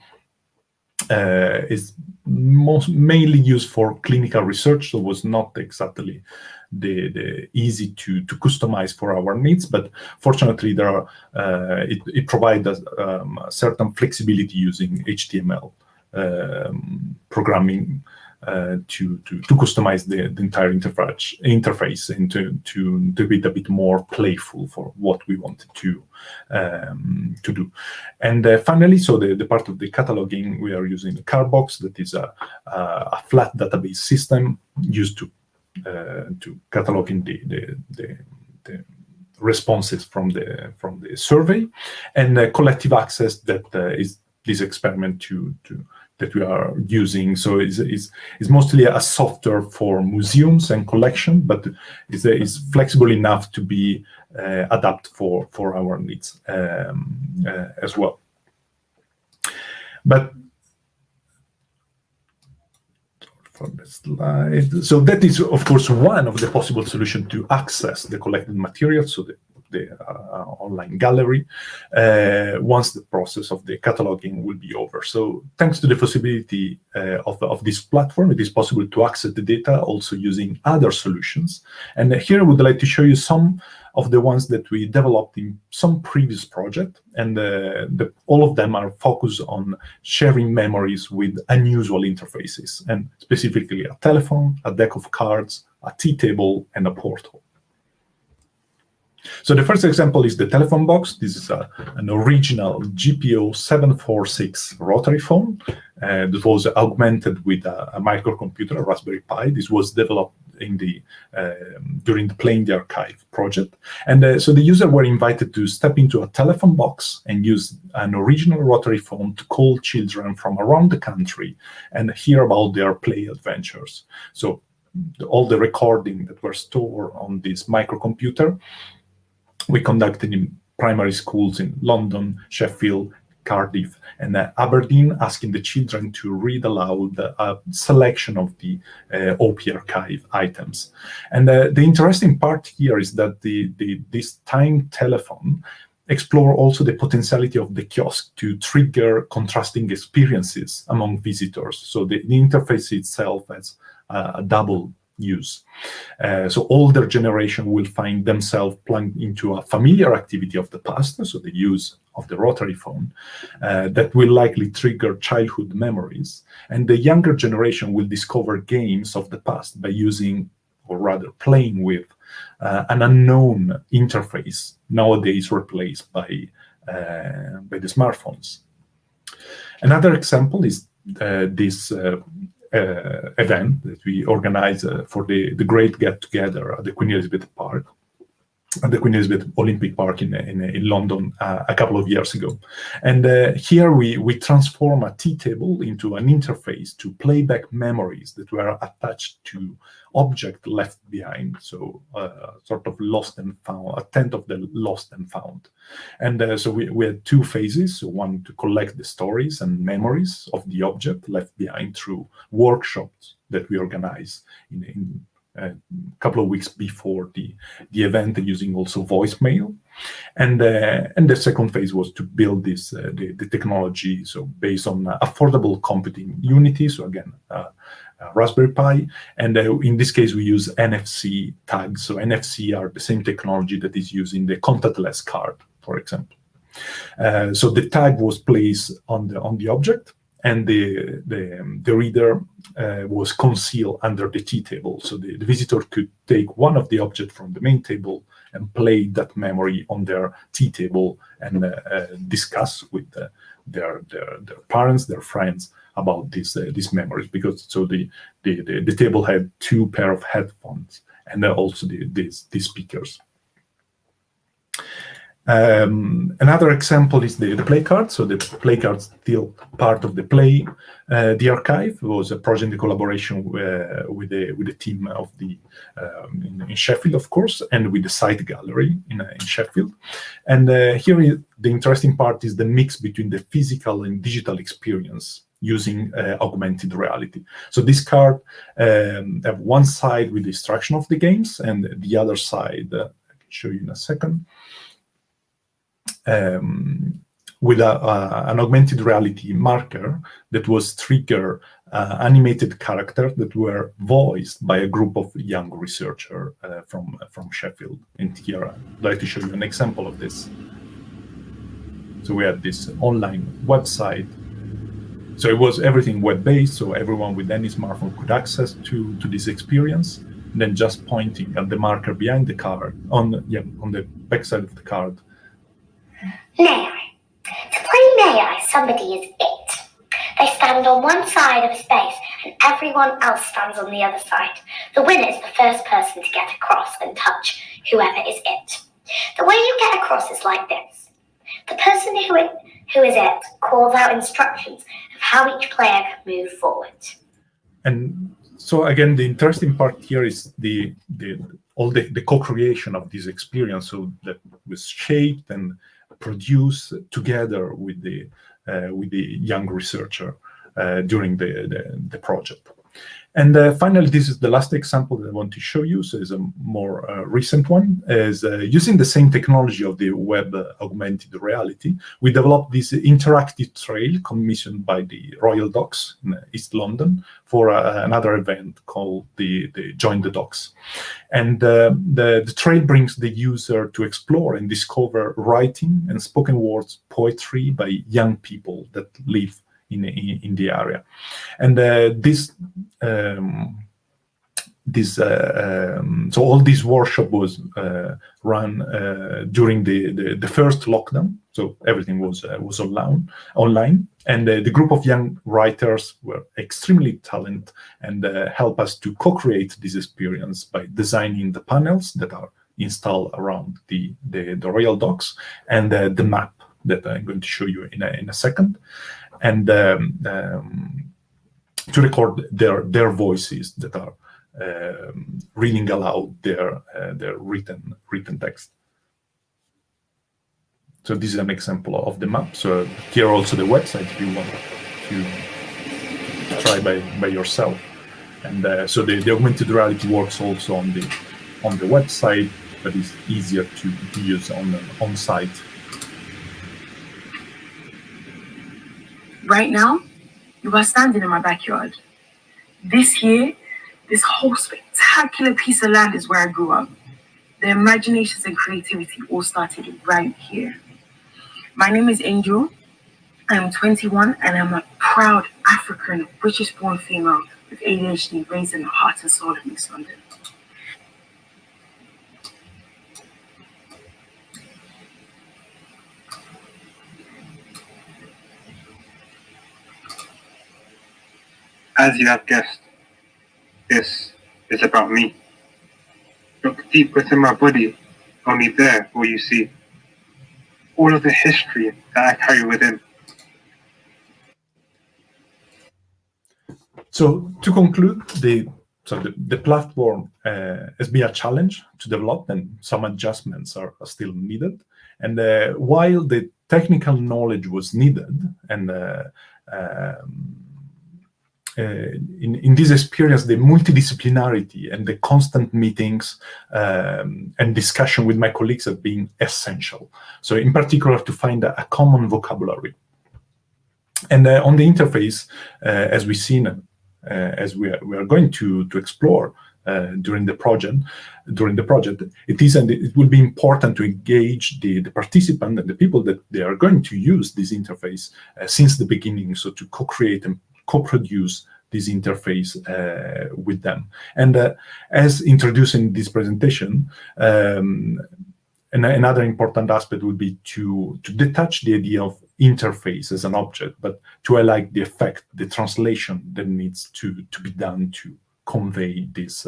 is mainly used for clinical research, so it was not exactly the easy to customize for our needs. But fortunately, there are it provides us certain flexibility using HTML programming to customize the entire interface and to be a bit more playful for what we wanted to do. And finally, so the part of the cataloging, we are using the Carbox, that is a flat database system used to cataloging the responses from the survey, and collective access, that is this experiment that we are using. So it's mostly a software for museums and collection, but is flexible enough to be adapted for our needs as well. But for the slide, so that is of course one of the possible solutions to access the collected material, so the online gallery, once the process of the cataloging will be over. So thanks to the possibility of this platform, it is possible to access the data also using other solutions. And here I would like to show you some of the ones that we developed in some previous project, and all of them are focused on sharing memories with unusual interfaces, and specifically a telephone, a deck of cards, a tea table, and a portal. So the first example is the telephone box. This is an original GPO 746 rotary phone that was augmented with a microcomputer, a Raspberry Pi. This was developed in during the Playing the Archive project. And so the user were invited to step into a telephone box and use an original rotary phone to call children from around the country and hear about their play adventures. So all the recording that were stored on this microcomputer we conducted in primary schools in London, Sheffield, Cardiff, and Aberdeen, asking the children to read aloud a selection of the OP archive items. And the interesting part here is that this timed telephone explore also the potentiality of the kiosk to trigger contrasting experiences among visitors. So the interface itself has a double use. So older generation will find themselves plugged into a familiar activity of the past, so the use of the rotary phone, that will likely trigger childhood memories. And the younger generation will discover games of the past by using, or rather playing with, an unknown interface, nowadays replaced by the smartphones. Another example is this event that we organize for the Great Get Together at the Queen Elizabeth Park, at the Queen Elizabeth Olympic Park in London a couple of years ago. And here we transform a tea table into an interface to play back memories that were attached to objects left behind. So sort of lost and found, a tenth of the lost and found. And so we had two phases. So one to collect the stories and memories of the object left behind through workshops that we organize in a couple of weeks before the event, using also voicemail. And the second phase was to build this the technology, so based on affordable computing unity. So again, Raspberry Pi, and in this case we use NFC tags. So NFC are the same technology that is used in the contactless card, for example. So the tag was placed on the object, and the reader was concealed under the tea table. So the visitor could take one of the objects from the main table and play that memory on their tea table and discuss with their parents, their friends, about these memories. Because so the table had two pair of headphones and also these speakers. Another example is the play card. So the play card is still part of the play. The archive was a project in collaboration with the team of the in Sheffield, of course, and with the site gallery in Sheffield. And here the interesting part is the mix between the physical and digital experience using augmented reality. So this card have one side with the instruction of the games, and the other side I can show you in a second. With an augmented reality marker that was trigger animated characters that were voiced by a group of young researchers from Sheffield. And here I'd like to show you an example of this. So we had this online website. So it was everything web-based, so everyone with any smartphone could access to this experience. And then just pointing at the marker behind the card, on the backside of the card. May I? To play May I, somebody is it. They stand on one side of a space and everyone else stands on the other side. The winner is the first person to get across and touch whoever is it. The way you get across is like this. The person who is it calls out instructions of how each player can move forward. And so again, the interesting part here is the co-creation of this experience, so that was shaped and produced together with the young researcher during the project. And finally, this is the last example that I want to show you. So it's a more recent one. Is using the same technology of the web augmented reality, we developed this interactive trail commissioned by the Royal Docks in East London for another event called the Join the Docks. And the trail brings the user to explore and discover writing and spoken words poetry by young people that live in the area. And so all this workshop was run during the first lockdown. So everything was online, and the group of young writers were extremely talented and helped us to co-create this experience by designing the panels that are installed around the Royal Docks and the map that I'm going to show you in a second. And to record their voices that are reading aloud their written text. So this is an example of the map. So here also the website if you want to try by yourself. And so the augmented reality works also on the website, but it's easier to use on site. Right now, you are standing in my backyard. This year, this whole spectacular piece of land is where I grew up. The imaginations and creativity all started right here. My name is Angel. I'm 21 and I'm a proud African, British-born female with ADHD raised in the heart and soul of East London. As you have guessed, this is about me. Look deep within my body, only there will you see all of the history that I carry within. So to conclude, the platform has been a challenge to develop, and some adjustments are still needed. And while the technical knowledge was needed, and in this experience, the multidisciplinarity and the constant meetings and discussion with my colleagues have been essential. So in particular, to find a common vocabulary. And on the interface, as we've seen, as we are going to explore during the project, it will be important to engage the participant and the people that they are going to use this interface since the beginning, so to co-create and co-produce this interface with them. And as introduced in this presentation, another important aspect would be to detach the idea of interface as an object, but to highlight the effect, the translation that needs to be done to convey this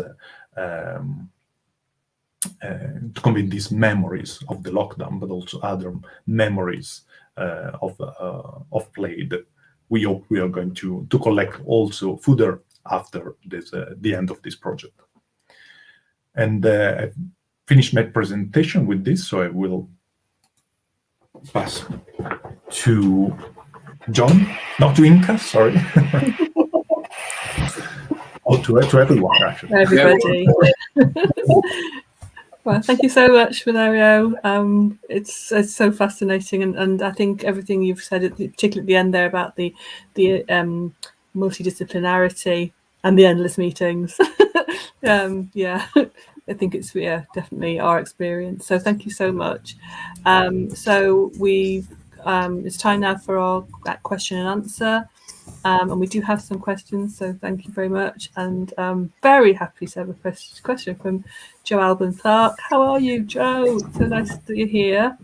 these memories of the lockdown, but also other memories of play that we hope we are going to collect also further after this the end of this project. And I finished my presentation with this, so I will pass to John, not to Inka, sorry. Or to everyone, actually. Everybody. Well, thank you so much, Valerio. It's so fascinating, and I think everything you've said, particularly at the end there about the multidisciplinarity and the endless meetings. Yeah, I think it's definitely our experience. So thank you so much. So it's time now for our question and answer. And we do have some questions, so thank you very much. And very happy to have a question from Jo Alban Clark. How are you, Jo? So nice that you're here.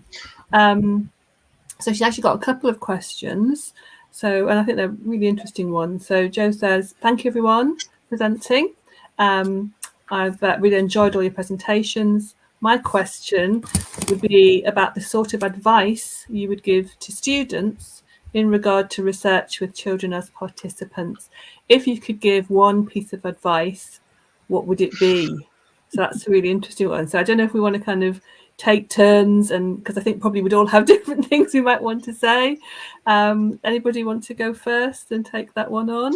So she's actually got a couple of questions. And I think they're really interesting ones. So Jo says, thank you everyone for presenting. I've really enjoyed all your presentations. My question would be about the sort of advice you would give to students in regard to research with children as participants. If you could give one piece of advice, what would it be? So that's a really interesting one. So I don't know if we want to kind of take turns, and because I think probably we'd all have different things we might want to say. Anybody want to go first and take that one on?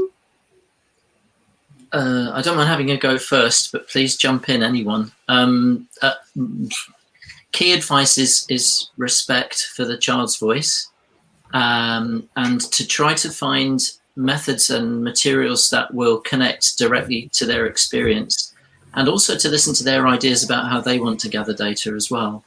I don't mind having a go first, but please jump in, anyone. Key advice is respect for the child's voice. And to try to find methods and materials that will connect directly to their experience, and also to listen to their ideas about how they want to gather data as well.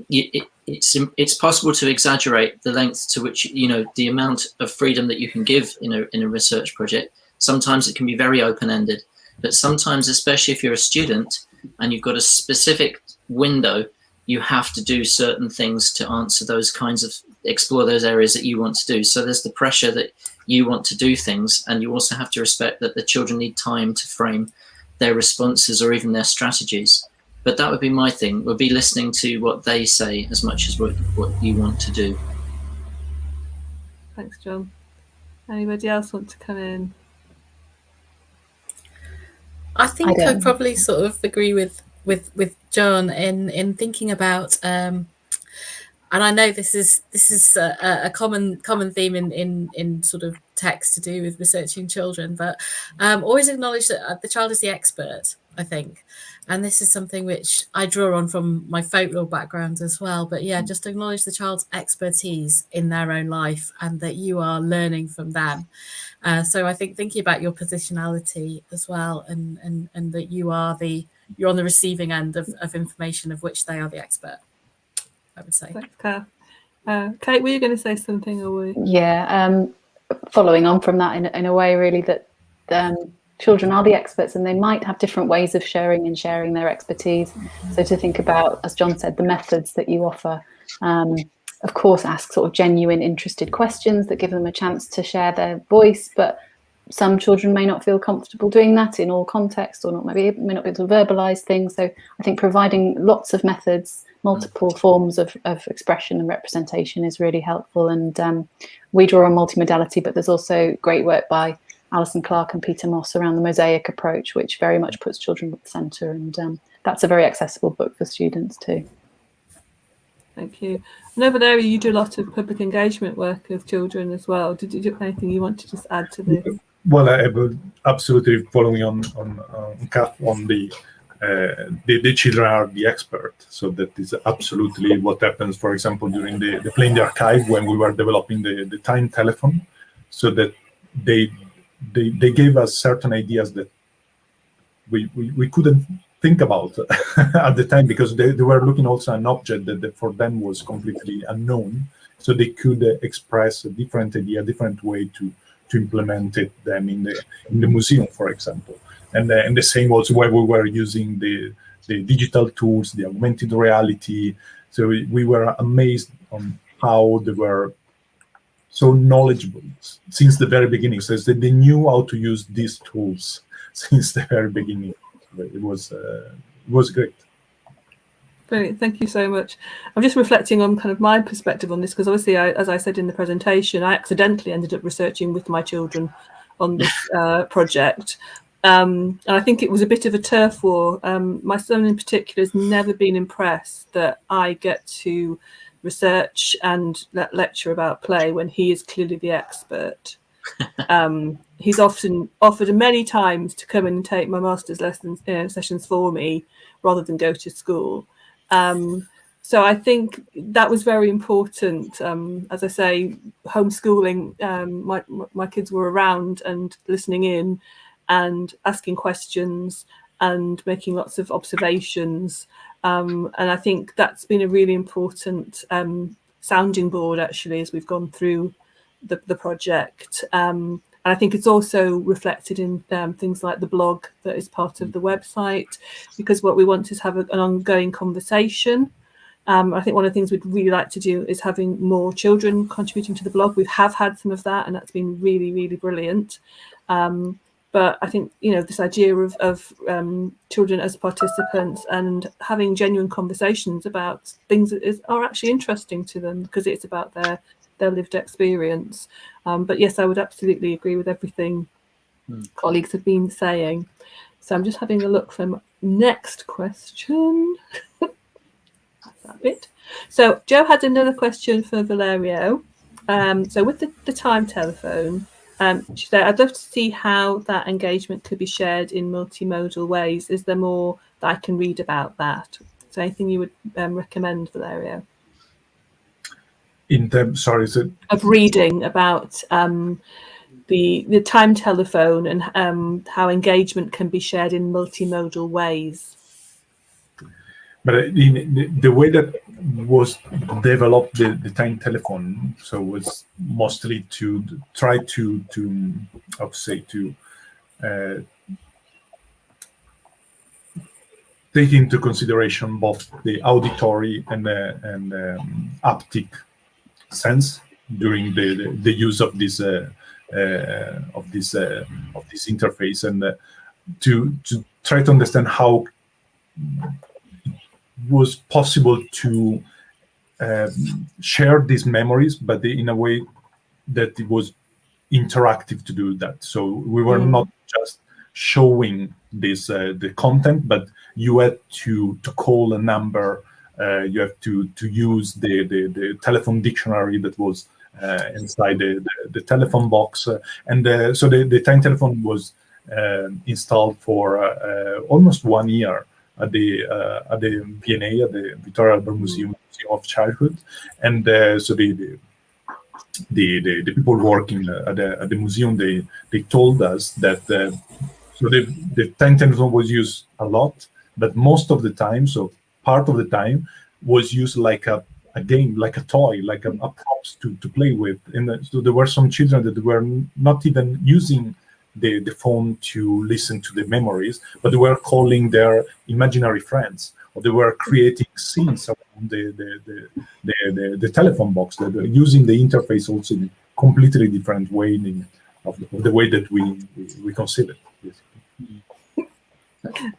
It's possible to exaggerate the length to which, the amount of freedom that you can give in a research project. Sometimes it can be very open-ended, but sometimes, especially if you're a student and you've got a specific window, you have to do certain things to answer those kinds of, explore those areas that you want to do. So there's the pressure that you want to do things, and you also have to respect that the children need time to frame their responses or even their strategies. But that would be my thing, would be listening to what they say as much as what you want to do. Thanks, John. Anybody else want to come in? I think I probably sort of agree with John in thinking about, and I know this is a common theme in sort of text to do with researching children, but always acknowledge that the child is the expert, I think. And this is something which I draw on from my folklore background as well. But yeah, just acknowledge the child's expertise in their own life and that you are learning from them. So I think thinking about your positionality as well, and that you're on the receiving end of information of which they are the expert, I would say. Thanks, Kath. Kate, were you going to say something, or were you? Yeah, following on from that in a way really that children are the experts, and they might have different ways of sharing their expertise. So to think about, as John said, the methods that you offer. Of course, ask sort of genuine, interested questions that give them a chance to share their voice, but some children may not feel comfortable doing that in all contexts, or may not be able to verbalize things. So I think providing lots of methods, multiple forms of expression and representation is really helpful. And we draw on multimodality, but there's also great work by Alison Clark and Peter Moss around the mosaic approach, which very much puts children at the centre. And that's a very accessible book for students too. Thank you. And over there, you do a lot of public engagement work with children as well. Did you do anything you want to just add to this? Well, I would absolutely following on Kath on the children are the expert. So that is absolutely what happens, for example, during the Play in the Archive when we were developing the time telephone, so that they gave us certain ideas that we couldn't think about at the time, because they were looking also at an object that for them was completely unknown, so they could express a different idea, a different way to implement it then in the museum, for example. And the same also when we were using the digital tools, the augmented reality. So we were amazed on how they were so knowledgeable since the very beginning. So they knew how to use these tools since the very beginning. It was great. Brilliant, thank you so much. I'm just reflecting on kind of my perspective on this, because obviously, as I said in the presentation, I accidentally ended up researching with my children on this project. And I think it was a bit of a turf war. My son in particular has never been impressed that I get to research and lecture about play when he is clearly the expert. He's often offered many times to come in and take my master's lessons sessions for me rather than go to school. So I think that was very important. As I say, homeschooling, my kids were around and listening in and asking questions and making lots of observations. And I think that's been a really important sounding board, actually, as we've gone through the project. And I think it's also reflected in things like the blog that is part of the website, because what we want is have an ongoing conversation. I think one of the things we'd really like to do is having more children contributing to the blog. We have had some of that, and that's been really, really brilliant. But I think, you know, this idea of children as participants and having genuine conversations about things that are actually interesting to them, because it's about their lived experience. But yes, I would absolutely agree with everything colleagues have been saying. So I'm just having a look for my next question. That bit. So Joe had another question for Valerio. So with the time telephone, she said, I'd love to see how that engagement could be shared in multimodal ways. Is there more that I can read about that? So anything you would recommend, Valerio? In terms, sorry, is it of reading about the time telephone and how engagement can be shared in multimodal ways? But in the way that was developed the time telephone, so was mostly to try to how to say, to take into consideration both the auditory and haptic sense during the use of this interface, and to try to understand how was possible to share these memories, but in a way that it was interactive to do that. So we were not just showing this the content, but you had to call a number. You have to use the telephone dictionary that was inside the telephone box, and so the time telephone was installed for almost 1 year at the V&A, at the Victoria Albert Museum of Childhood, and so the people working at the museum, they told us that so the time telephone was used a lot, but most of the time, so part of the time, was used like a game, like a toy, like a props to play with. And so there were some children that were not even using the phone to listen to the memories, but they were calling their imaginary friends, or they were creating scenes around the telephone box, that were using the interface also in a completely different way of the way that we consider it.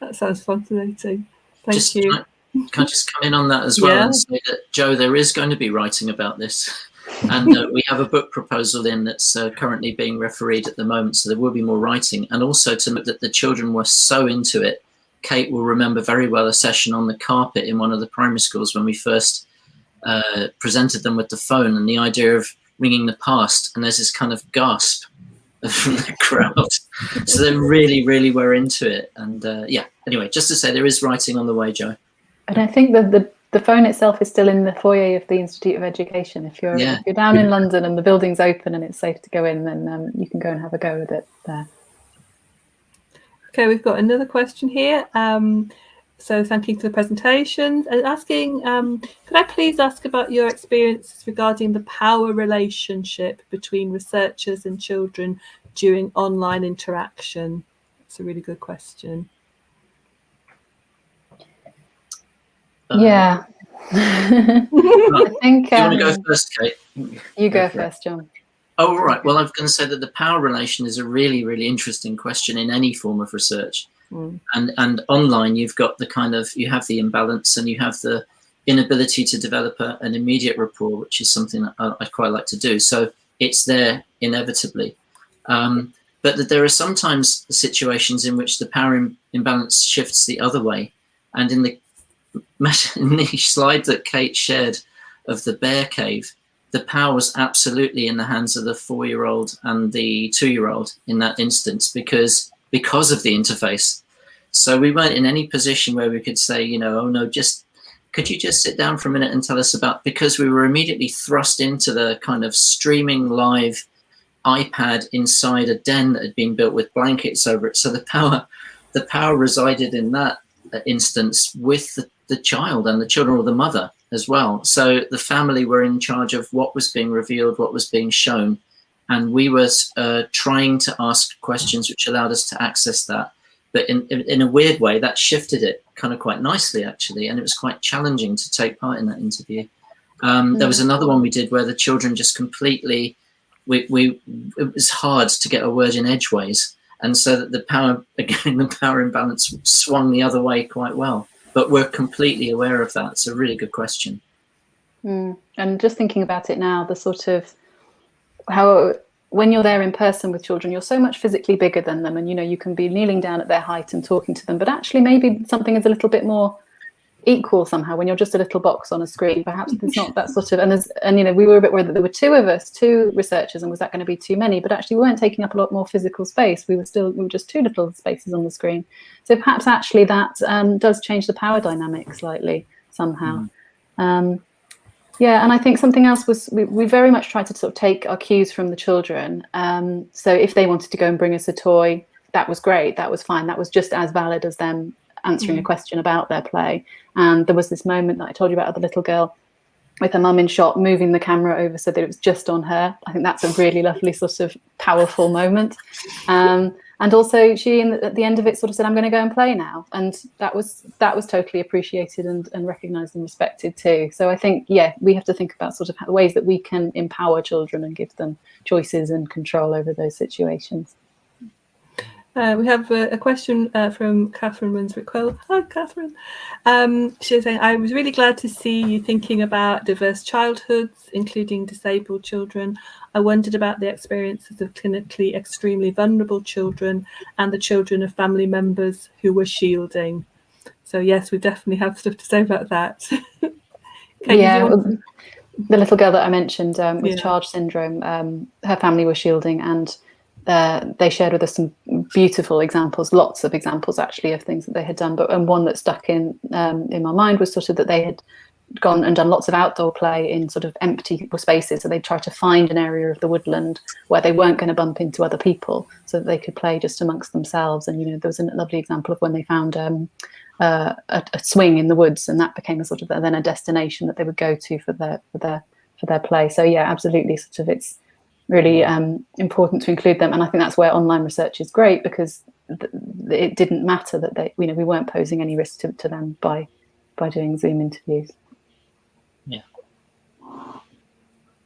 That sounds fascinating. Thank you. Can I just come in on that as well and say that, Joe, there is going to be writing about this. And we have a book proposal in that's currently being refereed at the moment, so there will be more writing. And also to note that the children were so into it. Kate will remember very well a session on the carpet in one of the primary schools when we first presented them with the phone and the idea of ringing the past, and there's this kind of gasp from the crowd. So they really, really were into it. And yeah, anyway, just to say there is writing on the way, Joe. And I think that the phone itself is still in the foyer of the Institute of Education. If you're down in London and the building's open and it's safe to go in, then you can go and have a go with it there. Okay, we've got another question here. So thank you for the presentation. And asking, could I please ask about your experiences regarding the power relationship between researchers and children during online interaction? That's a really good question. Yeah. I think. Do you want to go first, Kate? You go first, John. Oh, all right. Well, I was going to say that the power relation is a really, really interesting question in any form of research. And online, you've got the kind of, you have the imbalance and you have the inability to develop an immediate rapport, which is something that I'd quite like to do. So it's there inevitably. But that there are sometimes situations in which the power imbalance shifts the other way. And in the slide that Kate shared of the bear cave, the power was absolutely in the hands of the 4-year-old and the 2-year-old in that instance, because of the interface. So we weren't in any position where we could say, you know, oh no, could you just sit down for a minute and tell us about, because we were immediately thrust into the kind of streaming live iPad inside a den that had been built with blankets over it. So the power resided in that instance with the child and the children, or the mother as well. So the family were in charge of what was being revealed, what was being shown, and we were trying to ask questions which allowed us to access that. But in a weird way, that shifted it kind of quite nicely, actually, and it was quite challenging to take part in that interview. There was another one we did where the children just completely, it was hard to get a word in edgeways, and so that the power imbalance swung the other way quite well. But we're completely aware of that. It's a really good question. And just thinking about it now, the sort of how when you're there in person with children, you're so much physically bigger than them, and you know, you can be kneeling down at their height and talking to them, but actually maybe something is a little bit more equal somehow when you're just a little box on a screen. Perhaps there's not that sort of, and you know, we were a bit worried that there were 2 of us, 2 researchers, and was that going to be too many? But actually we weren't taking up a lot more physical space. We were just 2 little spaces on the screen. So perhaps actually that does change the power dynamic slightly somehow. Yeah, and I think something else was we very much tried to sort of take our cues from the children. So if they wanted to go and bring us a toy, that was great, that was fine, that was just as valid as them answering a question about their play. And there was this moment that I told you about of the little girl with her mum in shot, moving the camera over so that it was just on her. I think that's a really lovely sort of powerful moment. And also she, at the end of it, sort of said, I'm going to go and play now. And that was totally appreciated and recognised and respected too. So I think, yeah, we have to think about sort of ways that we can empower children and give them choices and control over those situations. We have a question from Catherine Winswick-Quill. Hi, Catherine. She's saying, I was really glad to see you thinking about diverse childhoods, including disabled children. I wondered about the experiences of clinically extremely vulnerable children and the children of family members who were shielding. So yes, we definitely have stuff to say about that. Yeah, the little girl that I mentioned with charge syndrome, her family was shielding, and they shared with us some beautiful examples, lots of examples actually of things that they had done. But one that stuck in my mind was sort of that they had gone and done lots of outdoor play in sort of empty spaces. So they tried to find an area of the woodland where they weren't going to bump into other people, so that they could play just amongst themselves. And you know, there was a lovely example of when they found a swing in the woods, and that became a sort of then a destination that they would go to for their play. So yeah, absolutely, sort of it's really important to include them. And I think that's where online research is great, because it didn't matter that they, you know, we weren't posing any risk to them by doing Zoom interviews. Yeah.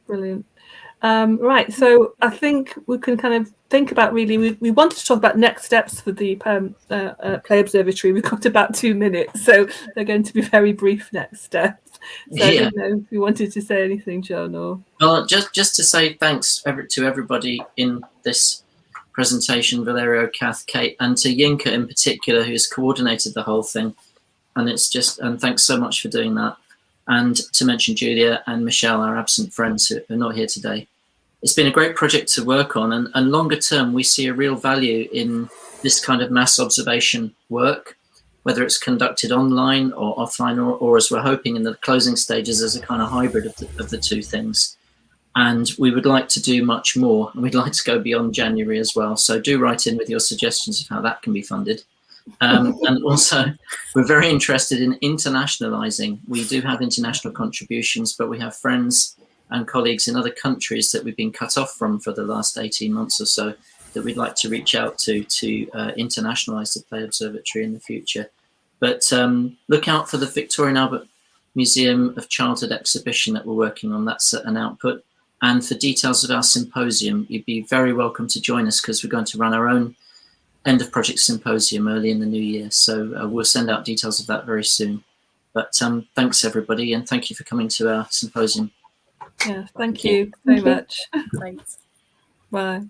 Brilliant. Right, so I think we can kind of think about really, we wanted to talk about next steps for the Play Observatory. We've got about 2 minutes, so they're going to be very brief next steps. So I don't know if you wanted to say anything, John, or... Well, just to say thanks to everybody in this presentation, Valerio, Kath, Kate, and to Yinka in particular, who's coordinated the whole thing. And and thanks so much for doing that. And to mention Julia and Michelle, our absent friends who are not here today. It's been a great project to work on, and longer term, we see a real value in this kind of mass observation work, whether it's conducted online or offline, or as we're hoping in the closing stages as a kind of hybrid of the 2 things. And we would like to do much more, and we'd like to go beyond January as well. So do write in with your suggestions of how that can be funded. And also, we're very interested in internationalizing. We do have international contributions, but we have friends and colleagues in other countries that we've been cut off from for the last 18 months or so that we'd like to reach out to internationalize the Play Observatory in the future. But look out for the Victoria and Albert Museum of Childhood exhibition that we're working on. That's an output. And for details of our symposium, you'd be very welcome to join us, because we're going to run our own end of project symposium early in the new year. So we'll send out details of that very soon. But thanks everybody, and thank you for coming to our symposium. Yeah, thank you very much. Thanks. Bye.